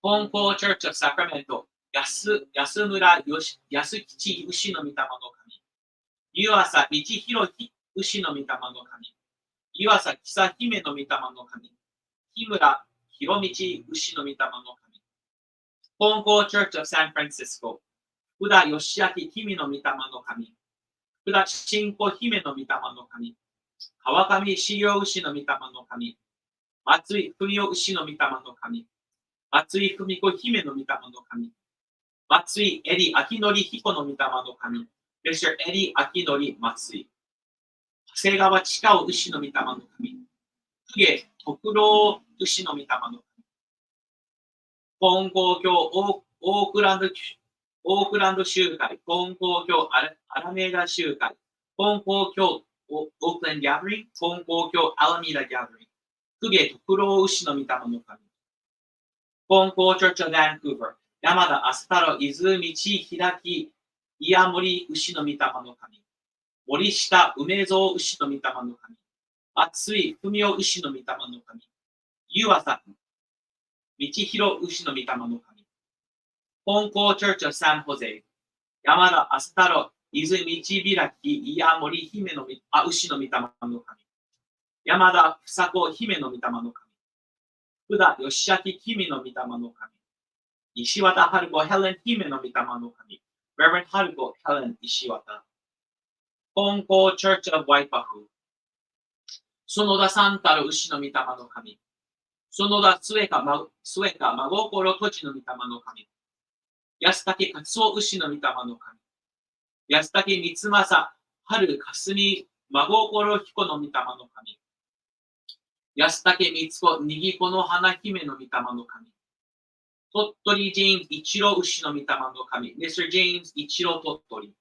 金光チャーチャーサクラメント。安村安吉牛の御霊の神。湯浅道弘牛の御霊の神。湯浅久姫の御霊の神。日村博道牛の御霊の神。金光チャーチャーサンフランシスコ。福田義明君の御霊の神。福田新子姫の御霊の神。川上修行牛の御霊の神。松井文雄牛の御霊の神。松井文子姫の御霊の神。松井エリ秋則彦の御霊の神。Mr. エリ秋則松井。長谷川近尾牛の御霊の神。公家徳郎牛の御霊の神。金光教オークランド集会。金光教アラメーダ集会。金光教オークランドギャザリング。金光教アラミーダギャザリング。公家徳郎牛の御霊の神。金光チャーチャーバンクーバー。山田明日太郎伊豆道開き岩森牛の御霊の神。森下梅蔵牛の御霊の神。厚い文雄牛の御霊の神。湯浅道弘牛の御霊の神。金光チャーチャーサンホゼ。山田明日太郎伊豆道開き岩森姫の牛の御霊の神。山田房子姫の御霊の神。福田義明君の御霊の神。石渡春子ヘレン姫の御霊の神。Reverend 春子ヘレン石渡。金光チャーチャーワイパフ。園田三太郎牛の御霊の神。園田末香真心土地の御霊の神。安武勝夫牛の御霊の神。安武光政春霞真心彦の御霊の神。安武光子にぎこの花姫の御霊の神。鳥取ジェームズ一郎牛の御霊の神。Mr. ジェームズ一郎鳥取。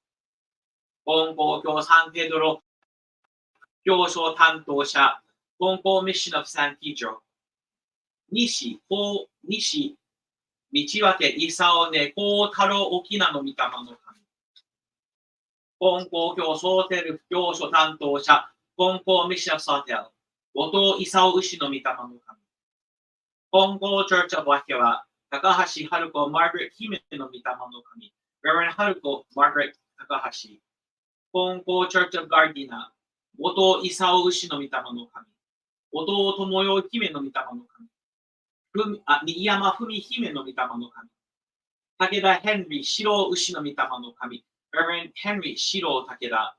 金光教サンペドロ教省担当者。金光ミッションオブサンピーチョ。西道分伊佐尾根幸太郎沖縄の御霊の神。金光教ソーテル教書担当者。金光ミッションオブソーテル。後藤勲牛の御霊の神。金光チャーチャーバケは高橋春子マーガレット姫の御霊の神。Reverend 春子マーガレット高橋。金光チャーチャーガーディナー。後藤勲牛の御霊の神。後藤智代姫の御霊の神。新山文姫の御霊の神。武田ヘンリー四郎牛の御霊の神。Reverend Henry 四郎武田。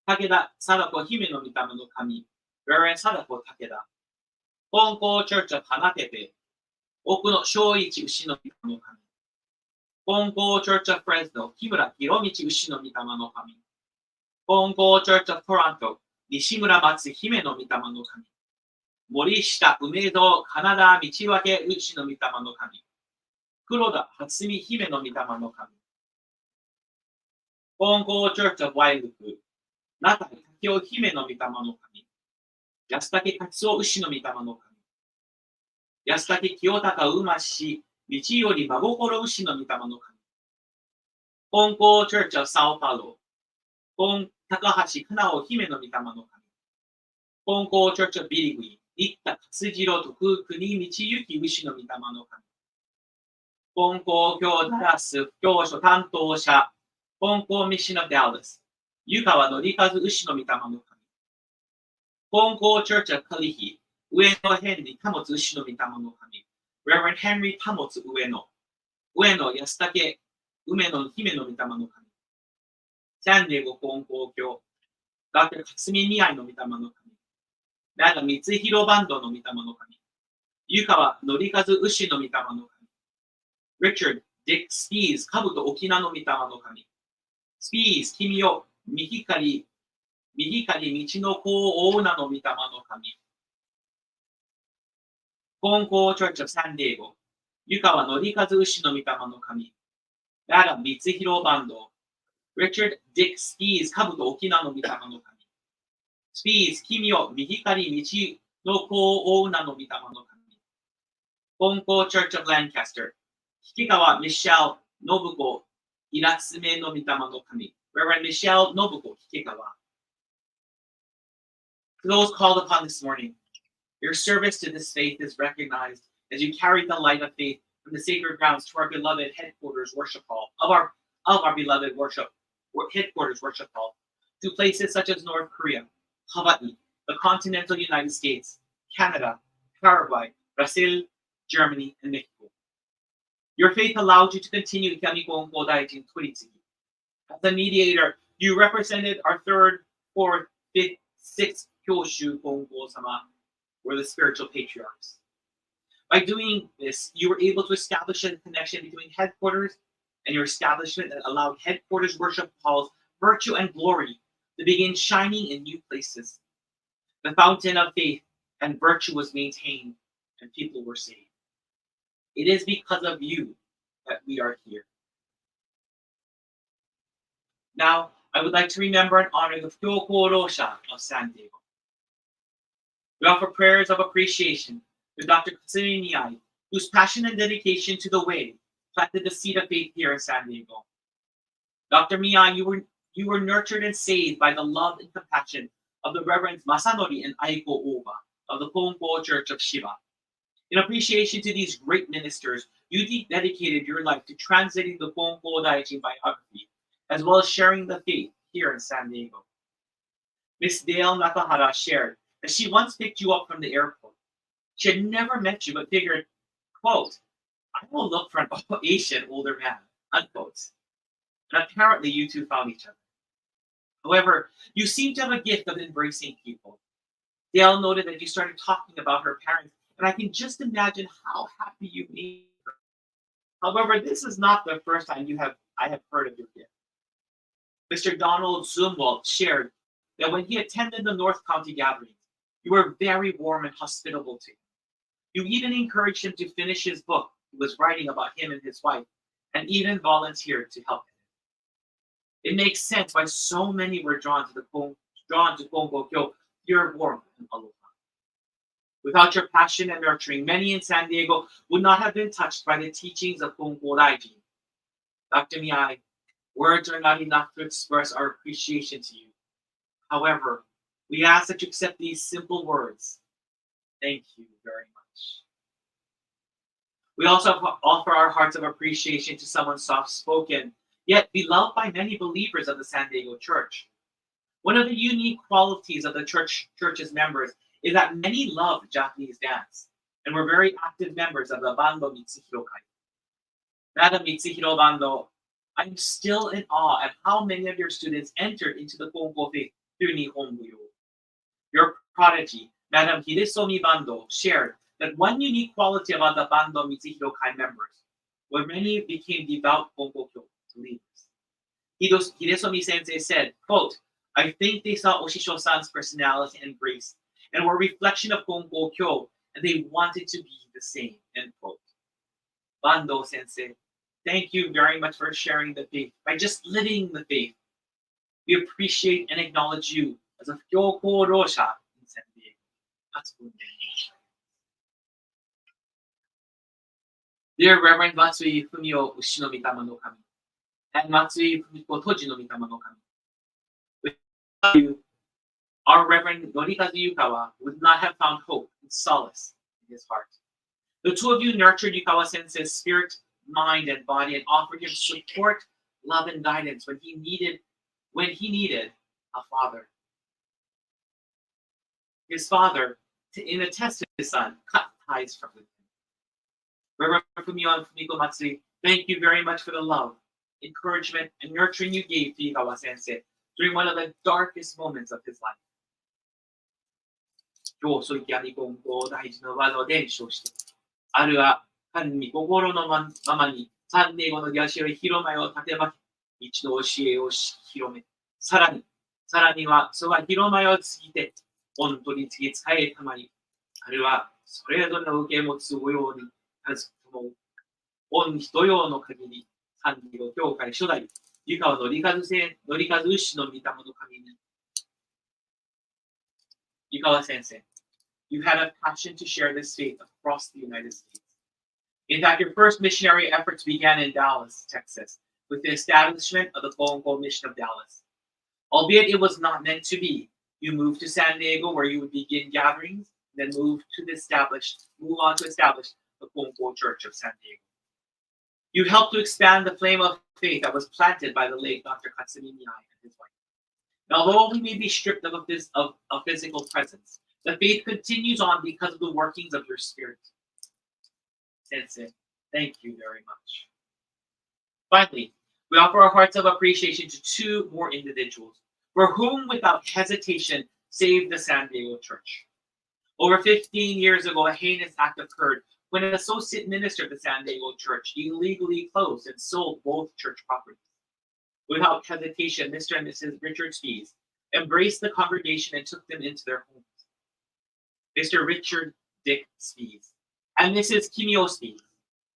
武田貞子姫の御霊の神。Reverend 貞子武田。本校チョーチョ花手で。奥野正一牛の御霊の神。本校チョーチョフレズノ木村博道牛の御霊の神。本校チョーチョトラント西村松姫の御霊の神。森下梅戸金田道分牛の御霊の神。黒田初見姫の御霊の神。本校チョーチョワイルク中井武雄姫の御霊の神。安武勝夫牛の御霊の神。安武清高馬氏道より真心牛の御霊の神。本校チョーチョサオパロ。本高橋かなお姫の御霊の神。本校チョーチョビリグイ。新田勝次郎徳国道行牛の御霊の神。本校教ダラス教書担当者。本校ミシのダラス。湯川のりかず牛の御霊の神。本校チョーチョカリヒ。上野ヘンリー保つ牛の御霊の神。Reverend Henry 保つ上野。上野安武梅野姫の御霊の神。サンディエゴ本校教。Dr. 勝見見合いの御霊の神。長光弘バンドの御霊の神。湯川則和牛の御霊の神。Richard Dick Spees 兜沖縄の御霊の神。Spees 君よ右光道の子を追うなの御霊の神。本校チョーチョサンディエゴ。湯川則和牛の御霊の神。長光弘バンド。Richard Dick Spees 兜沖縄の御霊の神。Spees 君よ右光道の子を追うなの御霊の神。本校チョーチョランカスター。引川ミシェル信子イラスメの御霊の神。Reverend Michelle 信子引川。To those called upon this morning, your service to this faith is recognized as you carry the light of faith from the sacred grounds to our beloved headquarters worship hall of our beloved headquarters worship hall to places such as North Korea, Hawaii, the continental United States, Canada, Paraguay, Brazil, Germany, and Mexico. Your faith allowed you to continue Ikami-Gongo Daijin Turitsugi. As a mediator, you represented our third, fourth, fifth, sixth Kyoshu Gongo-sama, were the spiritual patriarchs. By doing this, you were able to establish a connection between headquarters and your establishment that allowed headquarters worship halls virtue and glory to begin shining in new places. The fountain of faith and virtue was maintained and people were saved. It is because of you that we are here. Now, I would like to remember and honor the Fukyō Kōrōsha of San Diego. We offer prayers of appreciation to Dr. Katsumi Miyai, whose passion and dedication to the way planted the seed of faith here in San Diego. Dr. Miyai, you were nurtured and saved by the love and compassion of the Reverends Masanori and Aiko Oba of the Kongo Church of Shiba. In appreciation to these great ministers, you dedicated your life to translating the Kongo Daijin biography, as well as sharing the faith here in San Diego. Miss Dale Nakahara shared that she once picked you up from the airport. She had never met you, but figured, quote, I will look for an Asian older man, unquote. And apparently you two found each other. However, you seem to have a gift of embracing people. Dale noted that you started talking about her parents, and I can just imagine how happy you made her. However, this is not the first time I have heard of your gift. Mr. Donald Zumwalt shared that when he attended the North County gatherings, you were very warm and hospitable to him. You even encouraged him to finish his book he was writing about him and his wife, and even volunteered to help him. It makes sense why so many were drawn to Kongo Kyo, your warmth and aloha. Without your passion and nurturing, many in San Diego would not have been touched by the teachings of Kongo Daijin. Dr. Miyai, words are not enough to express our appreciation to you. However, we ask that you accept these simple words. Thank you very much. We also offer our hearts of appreciation to someone soft-spoken, yet beloved by many believers of the San Diego Church. One of the unique qualities of the church's members is that many love Japanese dance, and we're very active members of the Bando Mitsuhiro Kai. Madam Mitsuhiro Bando, I'm still in awe at how many of your students entered into the Kongo faith through Nihon Buyo. Your prodigy, Madam Hidesomi Bando, shared that one unique quality about the Bando Mitsuhiro Kai members were many became devout Kongo Kyo believers. Hidesomi Sensei said, quote, I think they saw Oshisho-san's personality and grace and were a reflection of Kongo Kyo, and they wanted to be the same, end quote. Bando Sensei, thank you very much for sharing the faith by just living the faith. We appreciate and acknowledge you as a fukyou kourosha in San Diego. That's good. Dear Reverend Matsui Fumio Ushi no Mitama no Kami and Matsui Fumiko Toji no Mitama no Kami, without you, our Reverend Norikazu Yukawa would not have found hope and solace in his heart. The two of you nurtured Yukawa Sensei's spirit, mind, and body and offered him support, love, and guidance when he needed a father. His father, in a test of his son, cut ties from him. Reverend Fumio and Fumiko Matsui, thank you very much for the love, encouragement, and nurturing you gave to Yukawa Sensei during one of the darkest moments of his life. 今日、そういった日本語を大事な技を伝承して、あるは神に心のままにサンディエゴの東より広間を立てまき、一度教えを広め、さらにはそが広間を過ぎて、御取り次ぎ使えたまに、あるはそれぞれの受け持つご用に、たずとも、御人用の限り、サンディエゴ教会初代、湯川のりかず牛の御霊の神に、湯川先生、you had a passion to share this faith across the United States. In fact, your first missionary efforts began in Dallas, Texas, with the establishment of the Kongo Mission of Dallas. Albeit it was not meant to be, you moved to San Diego where you would begin gatherings, then move on to establish the Kongo Church of San Diego. You helped to expand the flame of faith that was planted by the late Dr. Katsumi Miyai and his wife. And although we may be stripped of a physical presence, the faith continues on because of the workings of your spirit. Sensei, thank you very much. Finally, we offer our hearts of appreciation to two more individuals for whom, without hesitation, saved the San Diego Church. Over 15 years ago, a heinous act occurred when an associate minister of the San Diego Church illegally closed and sold both church properties. Without hesitation, Mr. and Mrs. Richard Spies embraced the congregation and took them into their homes. Mr. Richard Dick Spies and Mrs. Kimio Spies,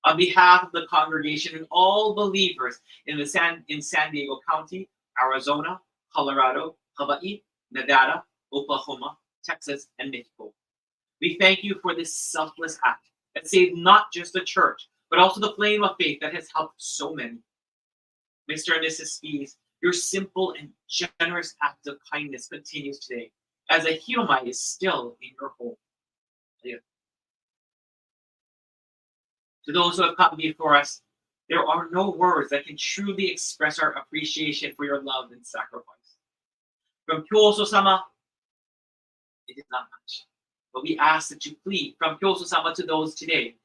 on behalf of the congregation and all believers in San Diego County, Arizona, Colorado, Hawaii, Nevada, Oklahoma, Texas, and Mexico, we thank you for this selfless act that saved not just the church, but also the flame of faith that has helped so many. Mr. and Mrs. Spies, your simple and generous act of kindness continues today, as a hiromai is still in your home. To those who have come before us, there are no words that can truly express our appreciation for your love and sacrifice. From Kyoso-sama, it is not much, but we ask that you please, from Kyoso-sama to those today,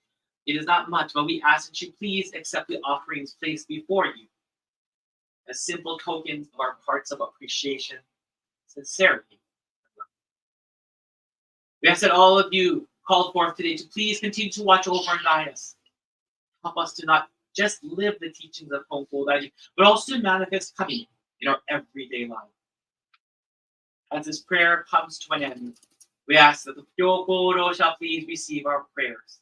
it is not much, but we ask that you please accept the offerings placed before you as simple tokens of our hearts of appreciation, sincerity, and love. We ask that all of you called forth today to please continue to watch over and guide us. Help us to not just live the teachings of Kongo Daiji, but also to manifest Kami in our everyday life. As this prayer comes to an end, we ask that the fukyou kourosha please receive our prayers,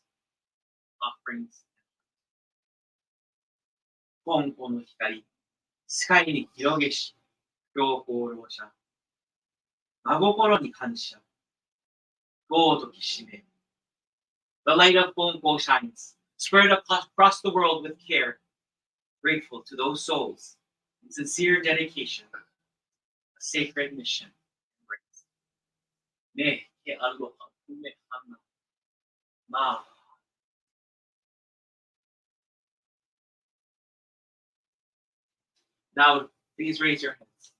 offerings. Kongo no hikari, sky ni hirogeshi, fukyou kourosha. Magokoro ni kansha, go to kishime. The light of Kongo shines, spread across the world with care, grateful to those souls in sincere dedication, a sacred mission. Ne ke aloha kume hana ma. Now, please raise your hands.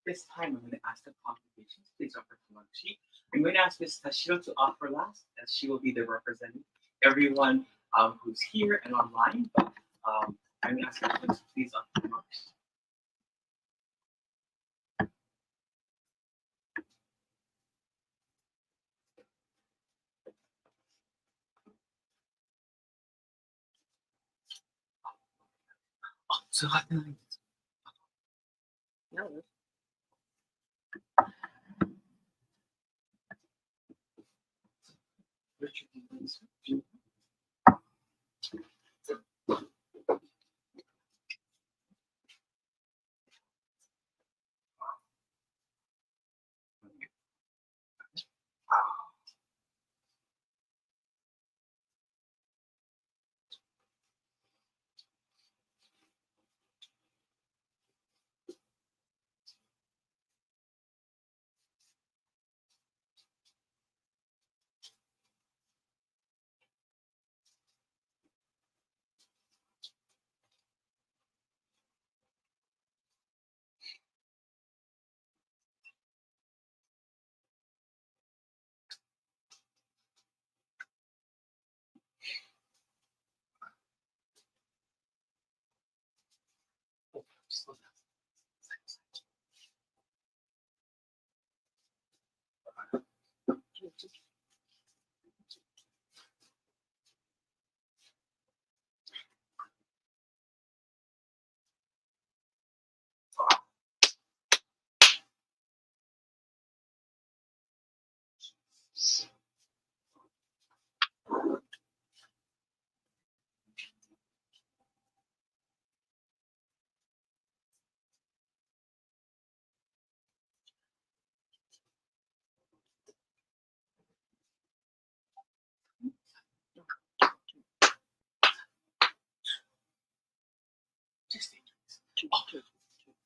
this time, I'm going to ask the congregations, please offer to Marchi. I'm going to ask Ms. Tashiro to offer last, as she will be the representative. Everyone who's here and online, but I'm going to ask everyone to please offer to Marchi. No. Richard,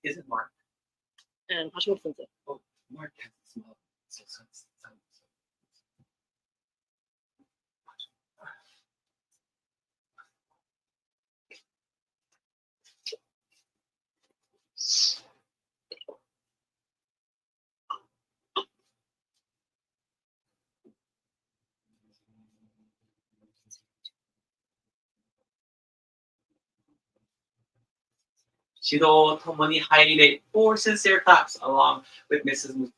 Is it Mark? And Hashimoto Sensei. Oh, Mark has a small. So. Shido Tomoni Haire 4 sincere claps along with Mrs. Mutashiro.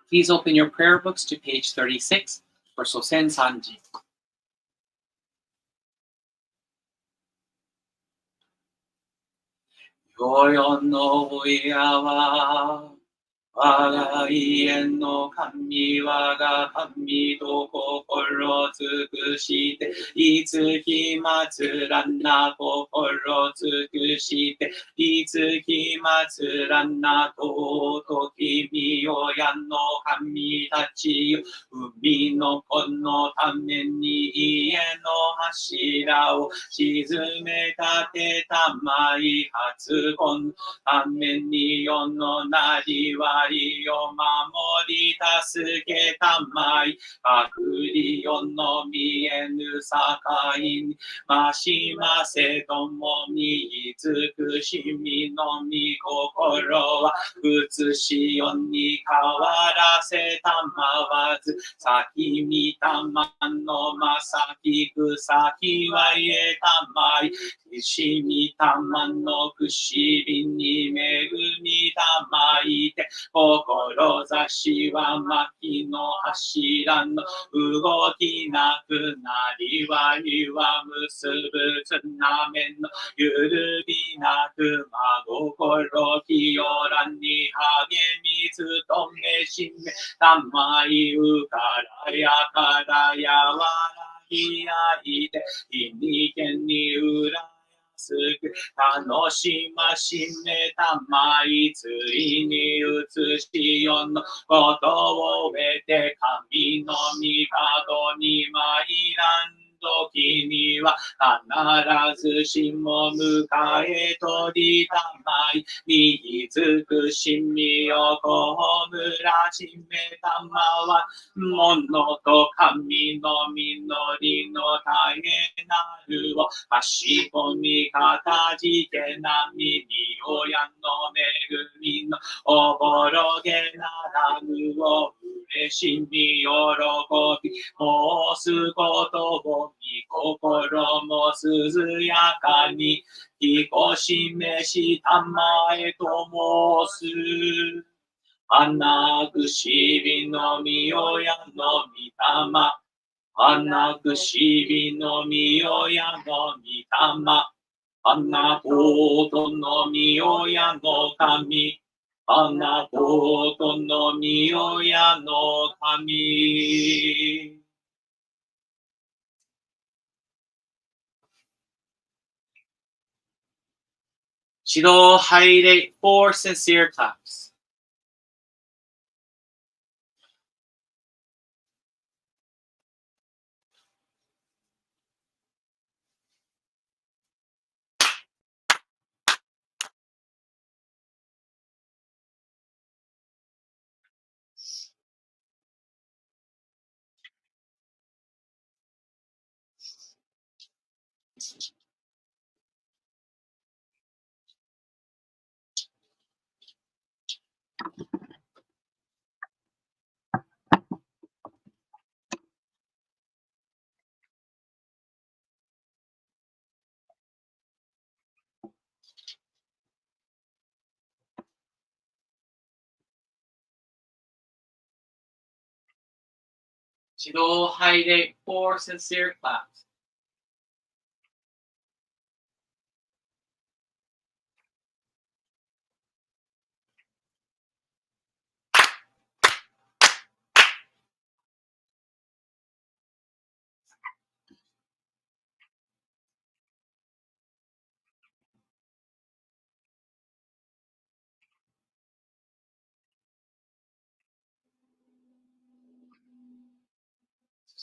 Please open your prayer books to page 36 for Sosen Sanji. Yoyon no uya wa 我が家の神我が神と心尽くしていつき祭らんな心尽くしていつき祭らんな尊き御親の神たちよ海の子のために家の柱を沈め立てた舞発音ために世のなりわいを守り助けたまい。隔離をのみえぬさかいにましませともに慈しみのみ心は写しよに変わらせたまわず。先見たまのまさきくさきは言えたまい。しみたまのくしりに恵みたまいて。志は薪の柱の動きなくなりは岩結ぶつなめのゆるびなく真心清らに励み努めしめたまいうからやからやわらぎあいて日にけにうらすく楽しましめたまいついに移しよのことを得て神の御門に参らん時には必ずしも迎え取りたまい。右尽くしみをこむらしめたまはものと神の実りの大変なるを差し込みかたじけなみに親の恵みのおぼろげならぬを嬉しみ喜び申すことを見心も涼やかにひこしめしたまえと申す。穴くしびのみ親の御霊。穴くしびのみ親の御霊。穴ことのみ親の神。穴ことのみ親の神。指導拝礼 for sincere claps。指導拝礼 for sincere claps。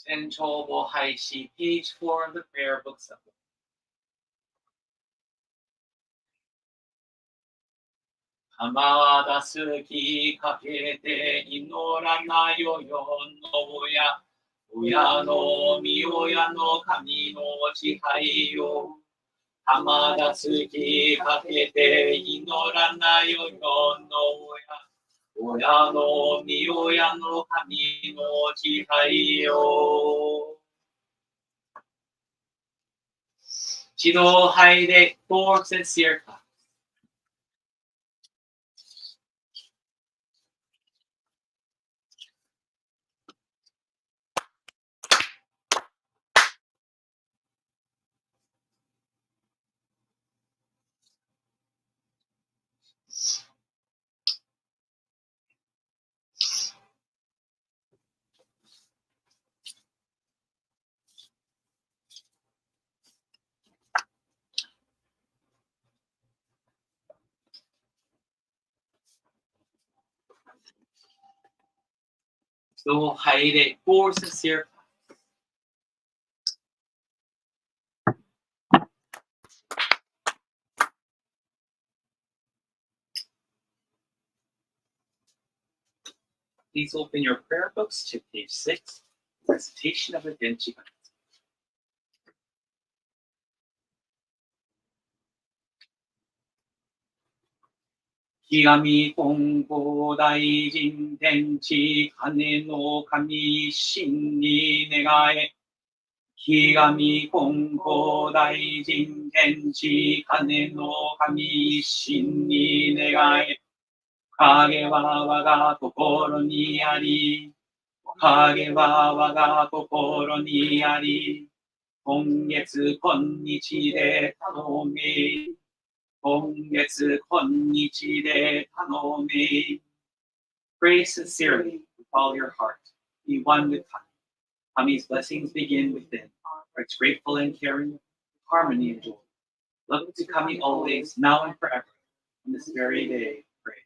宣帳簿廃止 page 4 of the prayer book supplement。浜田すきかけて祈らなよよの親の身親の神の支配よ。浜田すきかけて祈らなよよの親の身親の神の支配よ。指導拝礼 for sincere claps。So hide it for sincere. Please open your prayer books to page 6, recitation of the Denchi Katsu. ひがみ金剛大臣天地金の神真に願え。ひがみ金剛大臣天地金の神真に願え。影は我が心にあり。影は我が心にあり。今月今日で頼め。今月今日で頼め。Pray sincerely with all your heart. Be one with Kami. Kami's blessings begin within. Hearts grateful and caring, harmony and joy. Look to Kami always, now and forever. On this very day, pray.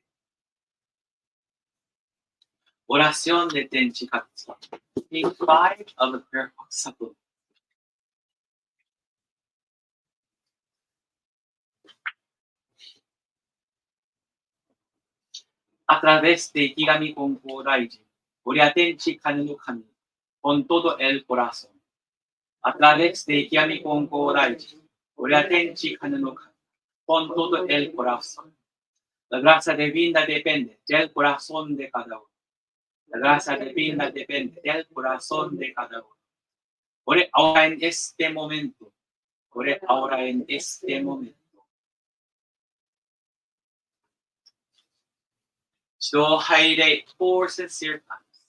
Oración de Denchi Katsu. Page 5 of the prayer book supplement. A través de Higami Kongo Daijin, Oriatenchi Kanenu Kami, con todo el corazón. A través de Higami Kongo Daijin, Oriatenchi Kanenu Kami, con todo el corazón. La gracia divina depende del corazón de cada uno. La gracia divina depende del corazón de cada uno. Ore ahora en este momento. Ore ahora en este momento. 一度拝礼 for sincere times.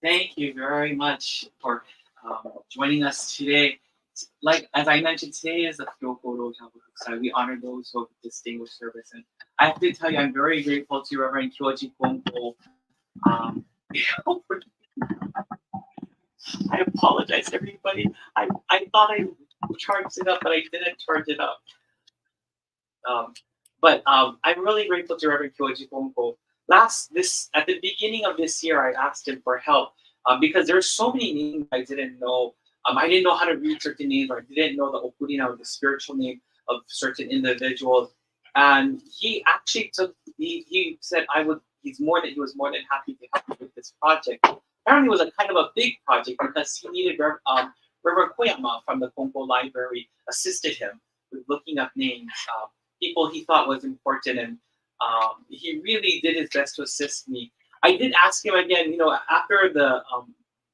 Thank you very much for joining us today. Like as I mentioned, today is the Fukel Kolosha報徳祭. We honor those who have distinguished service, and I have to tell you, I'm very grateful to Reverend Kyoji Kongo. I apologize, everybody. I thought I charged it up, but I didn't charge it up. But I'm really grateful to Reverend Kyoji Kongo. At the beginning of this year, I asked him for help because there's so many names I didn't know. I didn't know how to read certain names, or I didn't know the okurina, or the spiritual name of certain individuals. And he actually he said he was more than happy to help me with this project. Apparently, it was a kind of a big project because he needed Reverend Koyama from the Kongo Library assisted him with looking up names, people he thought was important, and he really did his best to assist me. I did ask him again, after the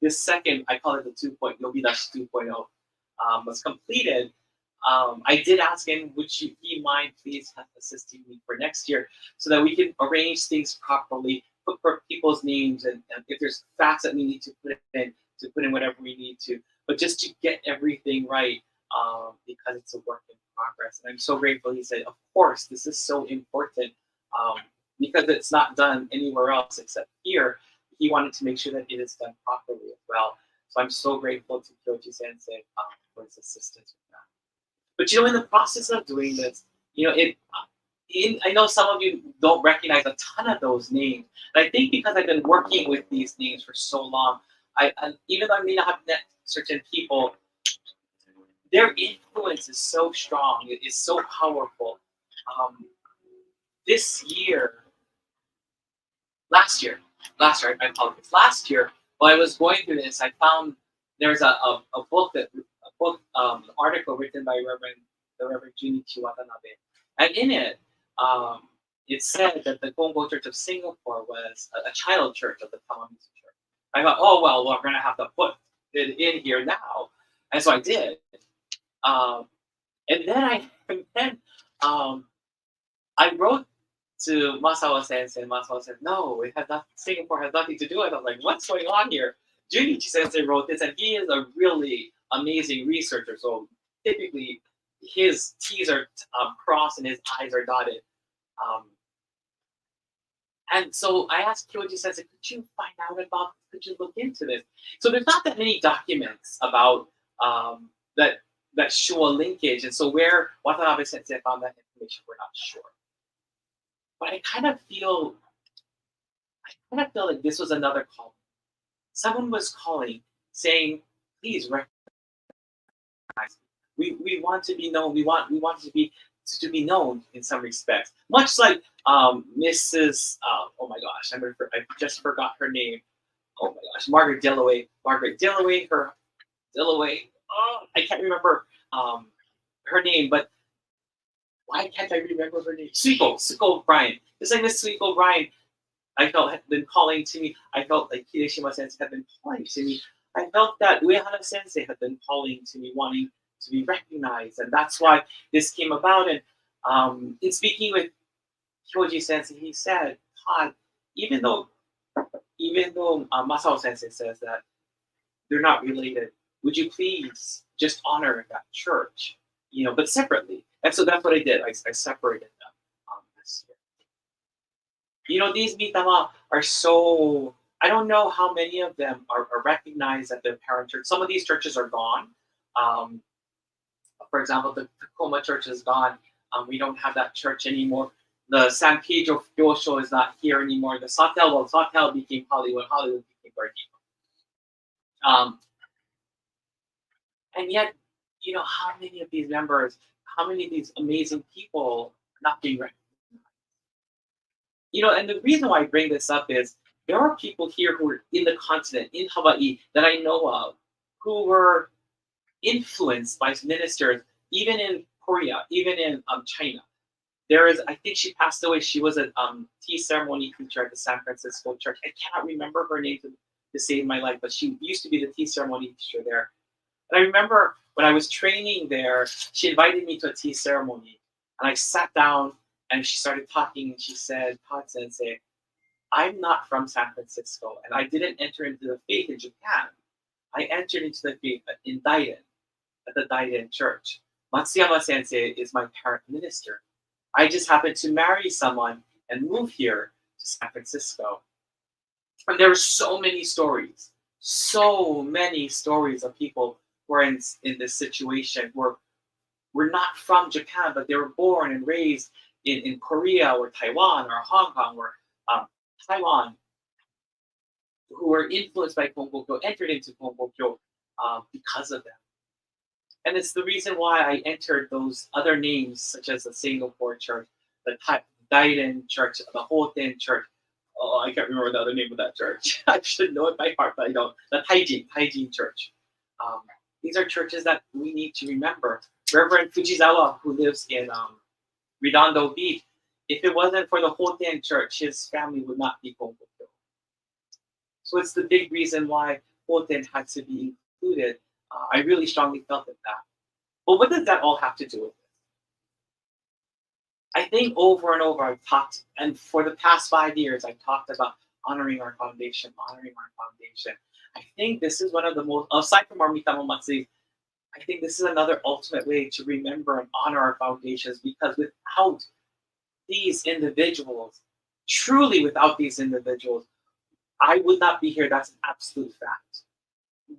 this second, I call it the 2.0, Yobidashi 2.0, was completed. I did ask him, would he mind please assisting me for next year so that we can arrange things properly, put for people's names, and if there's facts that we need to put in whatever we need to, but just to get everything right, because it's a work in progress. And I'm so grateful he said, of course, this is so important, because it's not done anywhere else except here. He wanted to make sure that it is done properly as well. So I'm so grateful to Kyoji Sensei for his assistance with that. But in the process of doing this, I know some of you don't recognize a ton of those names. And I think because I've been working with these names for so long, even though I may not have met certain people, their influence is so strong. It is so powerful. Last year, I apologize. Last year, while I was going through this, I found there's an article written by the Reverend Junichi Watanabe, and in it, it said that the Kongo Church of Singapore was a child church of the Tamamitsu Church. I thought, oh well, we're going to have to put it in here now, and so I did. And then I wrote to Masawa Sensei, and Masawa said, no, Singapore has nothing to do with it. I'm like, what's going on here? Junichi Sensei wrote this, and he is a really amazing researcher. So typically, his T's are crossed and his I's are dotted. And so I asked Kyoji Sensei, could you look into this? So there's not that many documents about that show a linkage. And so where Watanabe Sensei found that information, we're not sure. But I kind of feel like this was another calling. someone was calling, saying, "Please recognize me. We want to be known. We want to be known in some respects." Much like Mrs. Oh my gosh, I just forgot her name. Oh my gosh, Margaret Dillaway. Dillaway. Oh, I can't remember her name, but why can't I remember her name? Suiko O'Brien. Just like Miss Suiko O'Brien, I felt had been calling to me. I felt like Hideshima Sensei had been calling to me. I felt that Uehara Sensei had been calling to me, wanting to be recognized, and that's why this came about. And in speaking with Kyoji Sensei, he said, "Todd, even though Masao Sensei says that they're not related, would you please just honor that church, but separately?" And so that's what I did. I separated them this year. These mitama are so, I don't know how many of them are recognized at their parent church. Some of these churches are gone. For example, the Tacoma church is gone. We don't have that church anymore. The San Pedro Fyosho is not here anymore. The Sawtell became Hollywood. Hollywood became Bardico. And yet, how many of these members, how many of these amazing people are not being recognized? And the reason why I bring this up is there are people here who are in the continent, in Hawaii, that I know of, who were influenced by ministers, even in Korea, even in China. There is, I think she passed away. She was a tea ceremony teacher at the San Francisco church. I cannot remember her name to save my life, but she used to be the tea ceremony teacher there. And I remember when I was training there, she invited me to a tea ceremony. And I sat down and she started talking and she said, "Todd Sensei, I'm not from San Francisco and I didn't enter into the faith in Japan. I entered into the faith in Daiden, at the Daiden church. Matsuyama Sensei is my parent minister. I just happened to marry someone and move here to San Francisco." And there were so many stories of people who are in this situation, who were not from Japan, but they were born and raised in Korea or Taiwan or Hong Kong or Taiwan, who were influenced by Konkokyo, entered into Konkokyo because of them. And it's the reason why I entered those other names, such as the Singapore church, the Daiden church, the Hoten church. Oh, I can't remember the other name of that church. I should know it by heart, but I don't. The Taijin church. These are churches that we need to remember. Reverend Fujizawa, who lives in Redondo Beach, if it wasn't for the Hoten church, his family would not be Konkokyo. So it's the big reason why Hoten had to be included. I really strongly felt that. But what does that all have to do with this? I think over and over I've talked, and for the past 5 years, I've talked about honoring our foundation. I think this is one of the most, aside from our Mitama Matsuri, I think this is another ultimate way to remember and honor our foundations, because without these individuals, truly without these individuals, I would not be here. That's an absolute fact.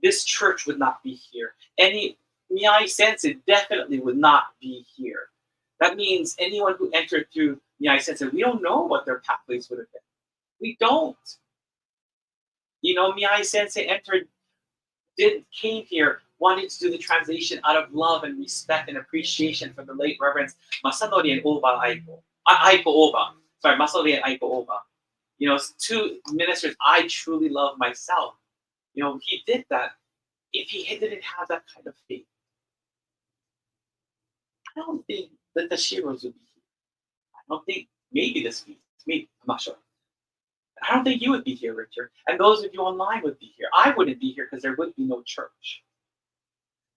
This church would not be here. Miyai Sensei definitely would not be here. That means anyone who entered through Miyai Sensei, we don't know what their pathways would have been. We don't. Miyai Sensei came here, wanted to do the translation out of love and respect and appreciation for the late Reverends Masanori and Aiko Oba. Sorry, Masanori and Aiko Oba. Two ministers I truly love myself. He did that. If he didn't have that kind of faith, I don't think that the Shiros would be here. I don't think, maybe this week, maybe, I'm not sure. I don't think you would be here, Richard. And those of you online would be here. I wouldn't be here because there would be no church.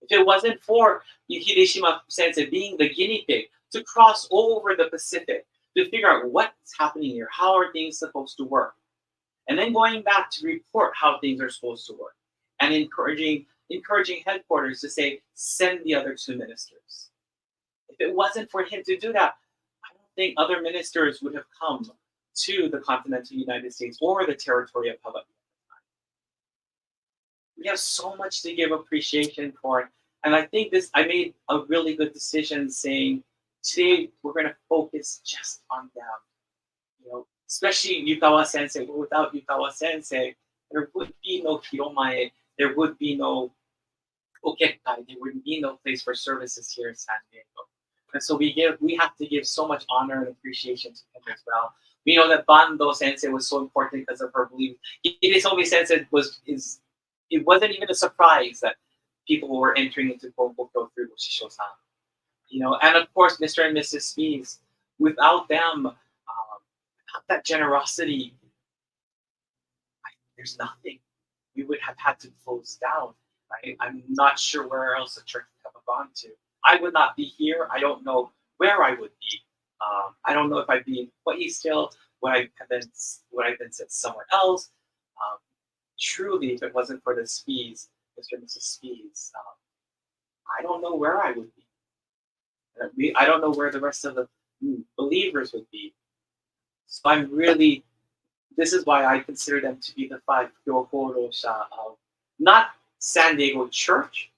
If it wasn't for Hideshima Sensei being the guinea pig to cross over the Pacific to figure out what's happening here, how are things supposed to work, and then going back to report how things are supposed to work, and encouraging headquarters to say, send the other two ministers. If it wasn't for him to do that, I don't think other ministers would have come to the continental United States or the territory of Hawaii. We have so much to give appreciation for. And I think I made a really good decision saying, today we're going to focus just on them. Especially Yukawa Sensei. But without Yukawa Sensei, there would be no hiromae, there would be no okekai, there would be no place for services here in San Diego. And so we have to give so much honor and appreciation to him as well. We know that Bando Sensei was so important because of her belief. Hidetomi Sensei it wasn't even a surprise that people were entering into Kongoku through Shisho-san. And of course, Mr. and Mrs. Spees, without them, without that generosity, there's nothing. We would have had to close down. I'm not sure where else the church would have gone to. I would not be here. I don't know where I would be. I don't know if I'd be in Hawaii still. Would I have been sent somewhere else? Truly, if it wasn't for the Spees, Mr. and Mrs. Spees, I don't know where I would be. I don't know where the rest of the believers would be. So this is why I consider them to be the 5 Kyokorosha of not San Diego Church,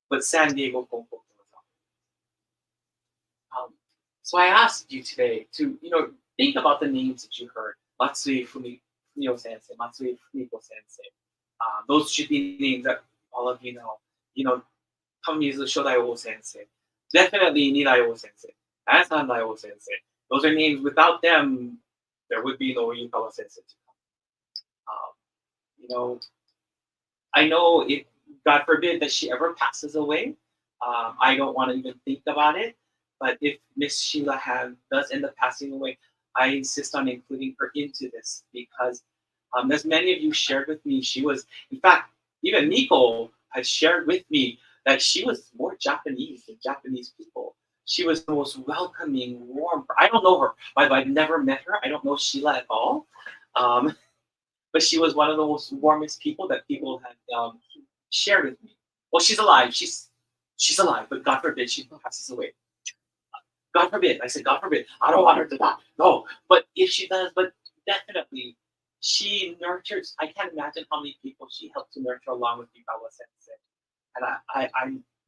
but San Diego Kongoku. So I asked you today to, think about the names that you heard. Matsui Fumio Sensei, Matsui Fumiko Sensei. Those should be names that all of you know. Tamizu Shodai O Sensei. Definitely Nidai O Sensei. And Sandai O Sensei. Those are names. Without them, there would be no Yukawa Sensei to come. I know if, God forbid, that she ever passes away, I don't want to even think about it. But if Miss Sheila does end up passing away, I insist on including her into this because, as many of you shared with me, she was, in fact, even Nico has shared with me that she was more Japanese than Japanese people. She was the most welcoming, warm. I don't know her. I've never met her. I don't know Sheila at all. But she was one of the most warmest people that people had shared with me. Well, she's alive. She's alive, but God forbid she passes away. God forbid. I said, God forbid. I don't want her to die. No. But if she does, but definitely, she nurtures. I can't imagine how many people she helped to nurture along with Yukawa Sensei. And I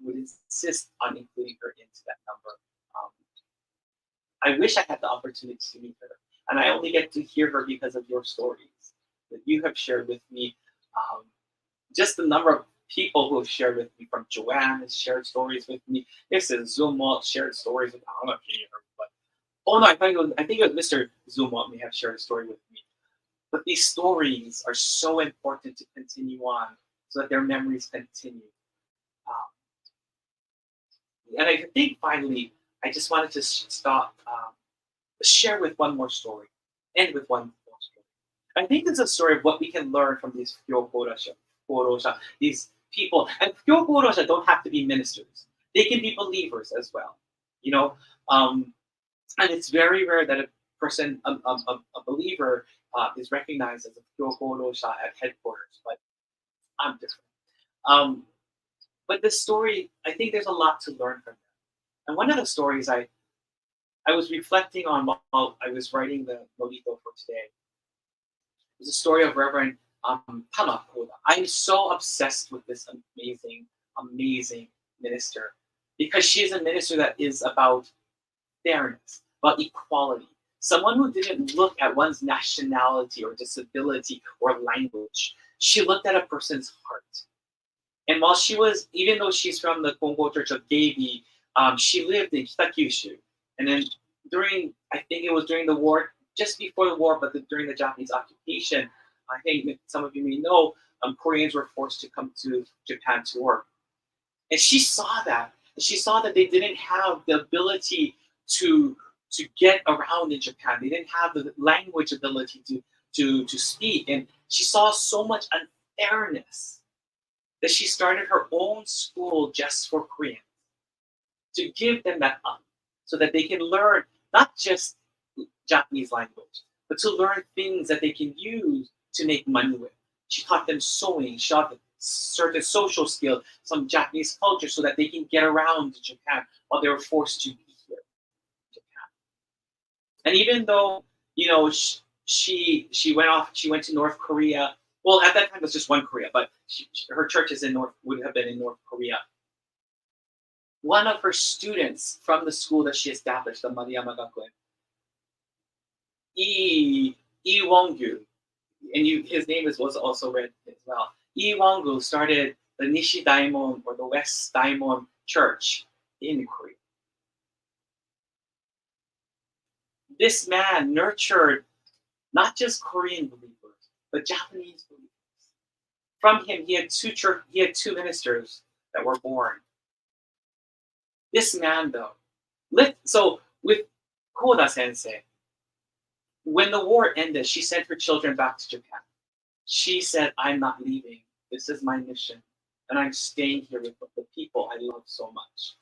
would insist on including her into that number. I wish I had the opportunity to meet her. And I only get to hear her because of your stories that you have shared with me. Just the number of people who have shared with me, from Joanne has shared stories with me. This is Zumo shared stories with me. I don't know if you heard, but I think it was Mr. Zumo may have shared a story with me. But these stories are so important to continue on so that their memories continue. And I think finally, I just wanted to stop, share with one more story, end with one more story. I think it's a story of what we can learn from these Kyokorosha, these people. And Kyokorosha don't have to be ministers. They can be believers as well, and it's very rare that a person, a believer, is recognized as a Kyokorosha at headquarters, but I'm different. But this story, I think there's a lot to learn from them. And one of the stories I was reflecting on while I was writing the Molito for today was the story of Reverend Tamakoda. I'm so obsessed with this amazing, amazing minister because she is a minister that is about fairness, about equality. Someone who didn't look at one's nationality or disability or language. She looked at a person's heart. And while she was, even though she's from the Kongo Church of Geibi, she lived in Kitakyushu. And then I think it was during the war, just before the war, but during the Japanese occupation, I think some of you may know, Koreans were forced to come to Japan to work. And she saw that. And she saw that they didn't have the ability to get around in Japan. They didn't have the language ability to speak. And she saw so much unfairness that she started her own school just for Koreans, to give them that up so that they can learn not just Japanese language, but to learn things that they can use to make money with. She taught them sewing, she taught them certain social skills, some Japanese culture, so that they can get around to Japan while they were forced to be here in Japan. And even though, she went to North Korea. Well, at that time it was just one Korea, but her church would have been in North Korea. One of her students from the school that she established, the Maruyama Gakuen, Lee Wong-gyu, his name was also read as well. Lee Wang-gu started the Nishi Daimon or the West Daimon Church in Korea. This man nurtured not just Korean believers, but Japanese believers. From him, he had two ministers that were born. This man, though, so with Koda Sensei, when the war ended, she sent her children back to Japan. She said, I'm not leaving. This is my mission. And I'm staying here with the people I love so much.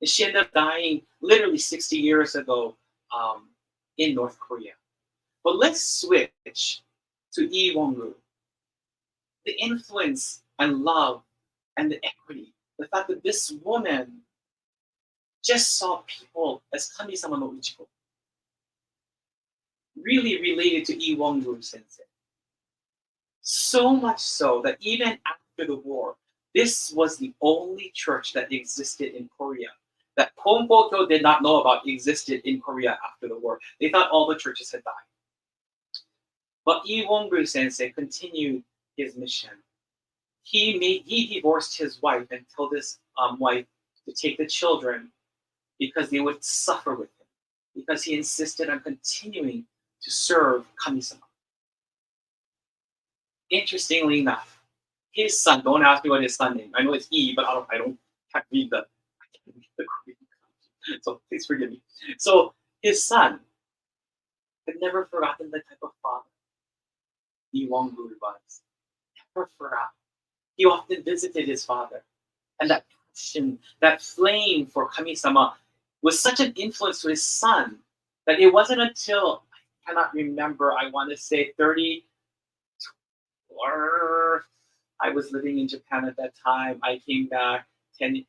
And she ended up dying literally 60 years ago in North Korea. But let's switch to Lee Wang-gu. The influence and love and the equity. The fact that this woman just saw people as Kami-sama no Uchiko. Really related to Lee Wang-gu sensei. So much so that even after the war, this was the only church that existed in Korea that Konpokyo did not know about existed in Korea after the war. They thought all the churches had died. But Lee Wang-gu sensei continued his mission. He divorced his wife and told his wife to take the children because they would suffer with him, because he insisted on continuing to serve Kami-sama. Interestingly enough, his son, don't ask me what his son name. I know it's E, but I don't read the Korean kanji. So please forgive me. So his son had never forgotten the type of father Lee Wang-gu was. Never forgot. He often visited his father. And that passion, that flame for Kami-sama was such an influence to his son that it wasn't until, I cannot remember, I want to say 30, or I was living in Japan at that time. I came back 10,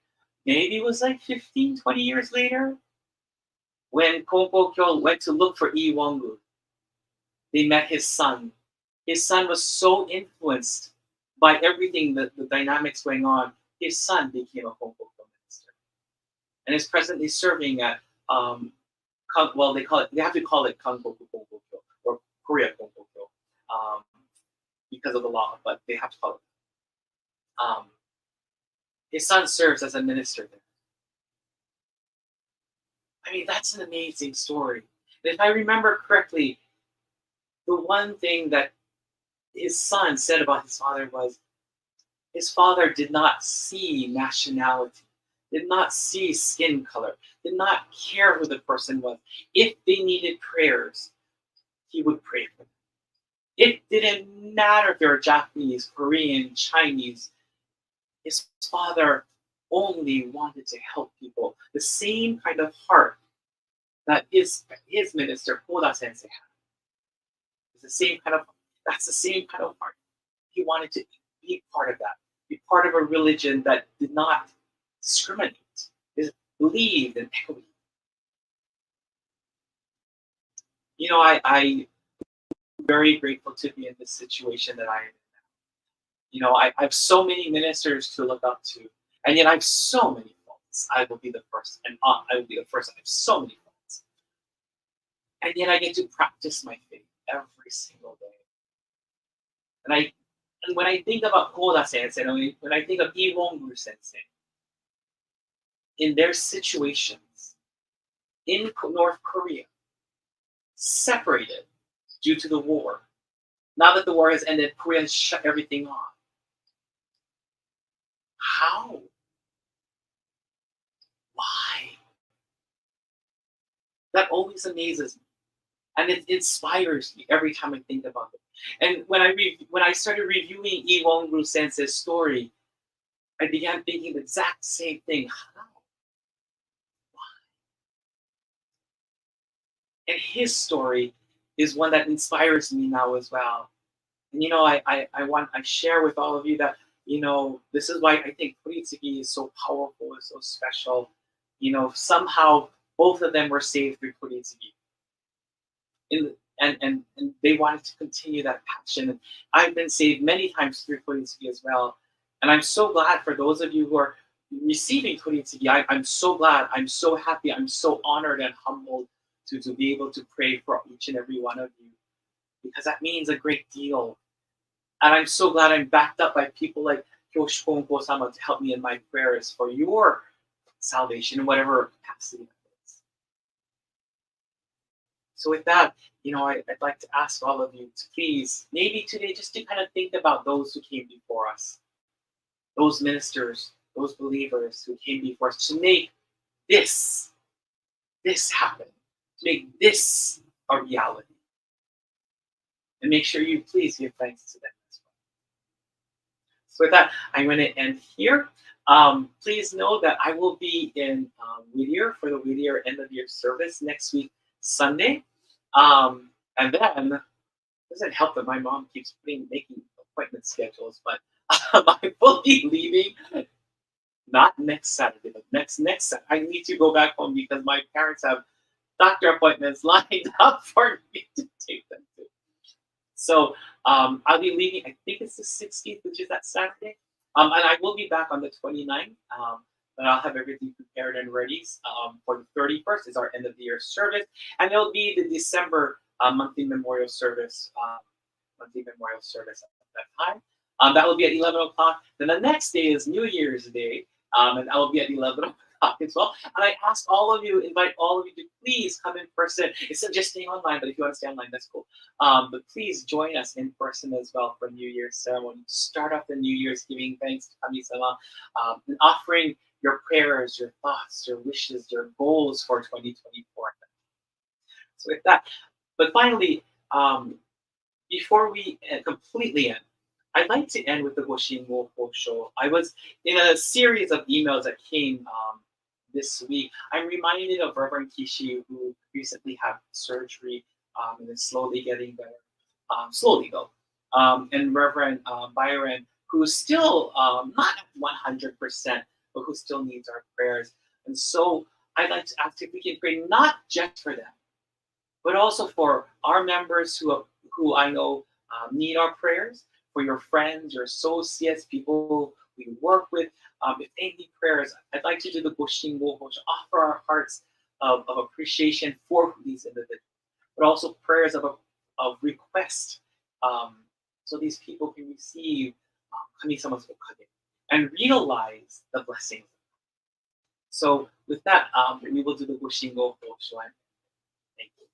maybe it was like 15, 20 years later, when Konpokyo went to look for Lee Wang-gu. They met his son. His son was so influenced by everything, the dynamics going on. His son became a Konpokyo minister, and is presently serving at well, they have to call it Kangoku Konpokyo or Korea Konpokyo because of the law, but they have to call it. His son serves as a minister there. I mean, that's an amazing story. And if I remember correctly, the one thing that his son said about his father was his father did not see nationality, did not see skin color, did not care who the person was. If they needed prayers, he would pray for them. It didn't matter if they were Japanese, Korean, Chinese. His father only wanted to help people. The same kind of heart that his minister, Koda Sensei, had. That's the same kind of heart. He wanted to be part of that, be part of a religion that did not discriminate, believed in equity. You know, I'm very grateful to be in this situation that I am in now. You know, I have so many ministers to look up to, and yet I have so many faults. I will be the first, and I will be the first. I have so many faults, and yet I get to practice my faith every single day. And when I think about Koda Sensei, when I think of Lee Wang-gu Sensei, in their situations in North Korea, separated due to the war. Now that the war has ended, Korea has shut everything off. How? Why? That always amazes me. And it inspires me every time I think about it. And when I started reviewing Lee Wang-gu Sensei's story, I began thinking the exact same thing. How? Why? And his story is one that inspires me now as well. And you know, I share with all of you that, you know, this is why I think Kuritsugi is so powerful and so special. You know, somehow both of them were saved through Kuritsugi. And they wanted to continue that passion. And I've been saved many times through Kuritsugi as well. And I'm so glad for those of you who are receiving Kuritsugi. I'm so glad. I'm so happy. I'm so honored and humbled to be able to pray for each and every one of you. because that means a great deal. And I'm so glad I'm backed up by people like Kyoshiko-sama to help me in my prayers for your salvation in whatever capacity that is. So with that, I'd like to ask all of you to please, maybe today, just to kind of think about those who came before us, those ministers, those believers who came before us, to make this happen, to make this a reality. And make sure you please give thanks to them as well. So with that, I'm going to end here. Please know that I will be in Whittier for the Whittier end of year service next week, Sunday. And then, it doesn't help that my mom keeps making appointment schedules, but I will be leaving, not next Saturday, but next Saturday. I need to go back home because my parents have doctor appointments lined up for me to take them to. So I'll be leaving, I think it's the 16th, which is that Saturday. And I will be back on the 29th, but I'll have everything prepared and ready. For the 31st is our end of the year service. And it'll be the December monthly memorial service at that time. That will be at 11 o'clock. Then the next day is New Year's Day, and that will be at 11 o'clock as well. And I ask all of you, invite all of you to please come in person. It's not just staying online, but if you want to stay online, that's cool. But please join us in person as well for New Year's ceremony. Start off the New Year's giving thanks to Kami-sama, and offering your prayers, your thoughts, your wishes, your goals for 2024. So with that, but finally, before we completely end, I'd like to end with the Goshingo Hosho. I was in a series of emails that came this week. I'm reminded of Reverend Kishi, who recently had surgery and is slowly getting better. Slowly though. And Reverend Byron, who's still not at 100%, but who still needs our prayers. And so I'd like to ask if we can pray not just for them, but also for our members who I know need our prayers, for your friends, your associates, people we work with. If they need prayers, I'd like to do the Goshingo Hosho, offer our hearts of appreciation for these individuals, but also prayers of request, so these people can receive Kami-sama's okage and realize the blessings. So with that, we will do the Goshingo Hosho. Thank you.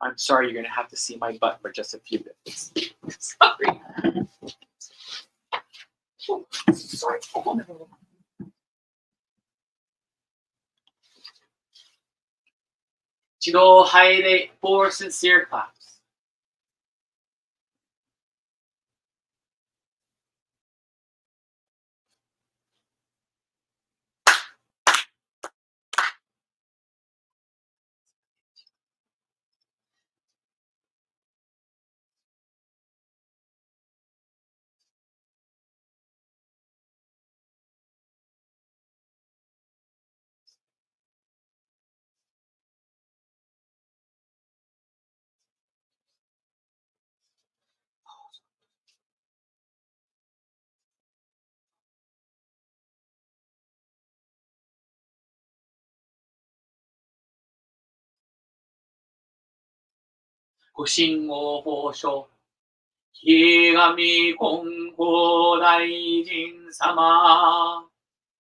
I'm sorry, you're going to have to see my butt for just a few minutes. Sorry. Oh, sorry. Chido Haide, 4 sincere claps. Goshingo Hosho. ひがみ金剛大臣様、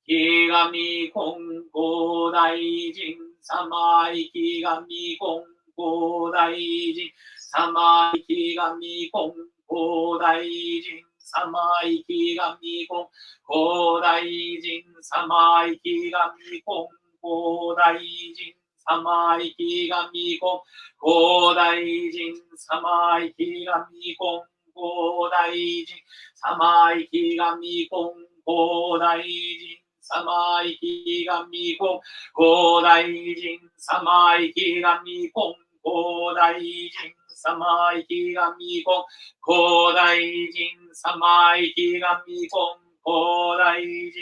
ひがみ金剛大臣様、ひがみ金剛大臣様、ひがみ金剛大臣様、ひがみ金剛大臣様、ひがみ金剛大臣様、ひがみ金剛大臣様、ひがみ金ご大臣様いきがみこんご大臣様いきがみこんご大臣様いきがみこんご大臣様いきがみこんご大臣様いきがみこんご大臣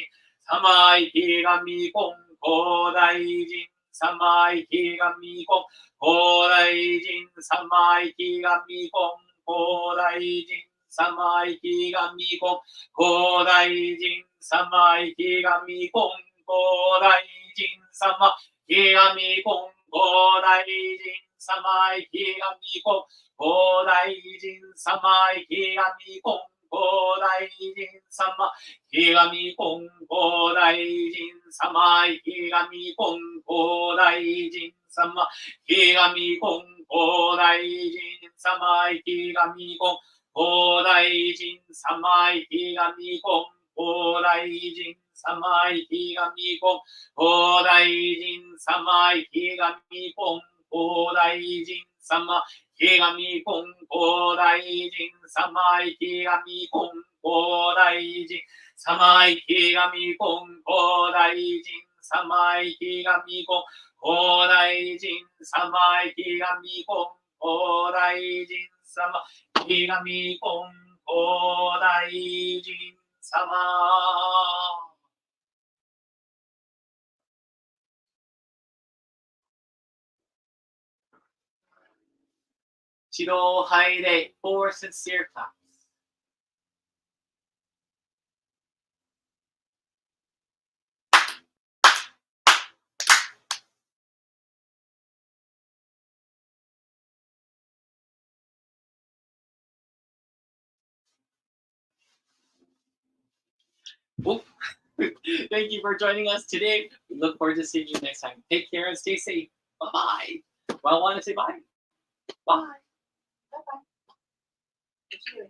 様いきがみこんご大臣様いきがみこんご大臣様いきがみこんご大臣様いきがみこんご大臣様いきがみこんご大臣様いきがみこんご大臣様生きがみこん、ご大臣様生きがみこん、ご大臣様生きがみこん、ご大臣様生きがみこん、ご大臣様生きがみこん、ご大臣様生きがみこん、ご大臣様生きがみこん、ご大臣様生きがみこん、ご大臣様生きがみこん、ご大臣様生きがみこん、ご大臣様生きがみこん、ご大臣様生きがみこん、ご大臣様生きがみこん、ご大臣様生きがみこん、ご大臣様生きがみこん、ご大臣様。指導拝礼 for sincere claps. Oh, thank you for joining us today. We look forward to seeing you next time. Take care and stay safe. Bye-bye. Well, I want to say bye. Bye. Bye bye.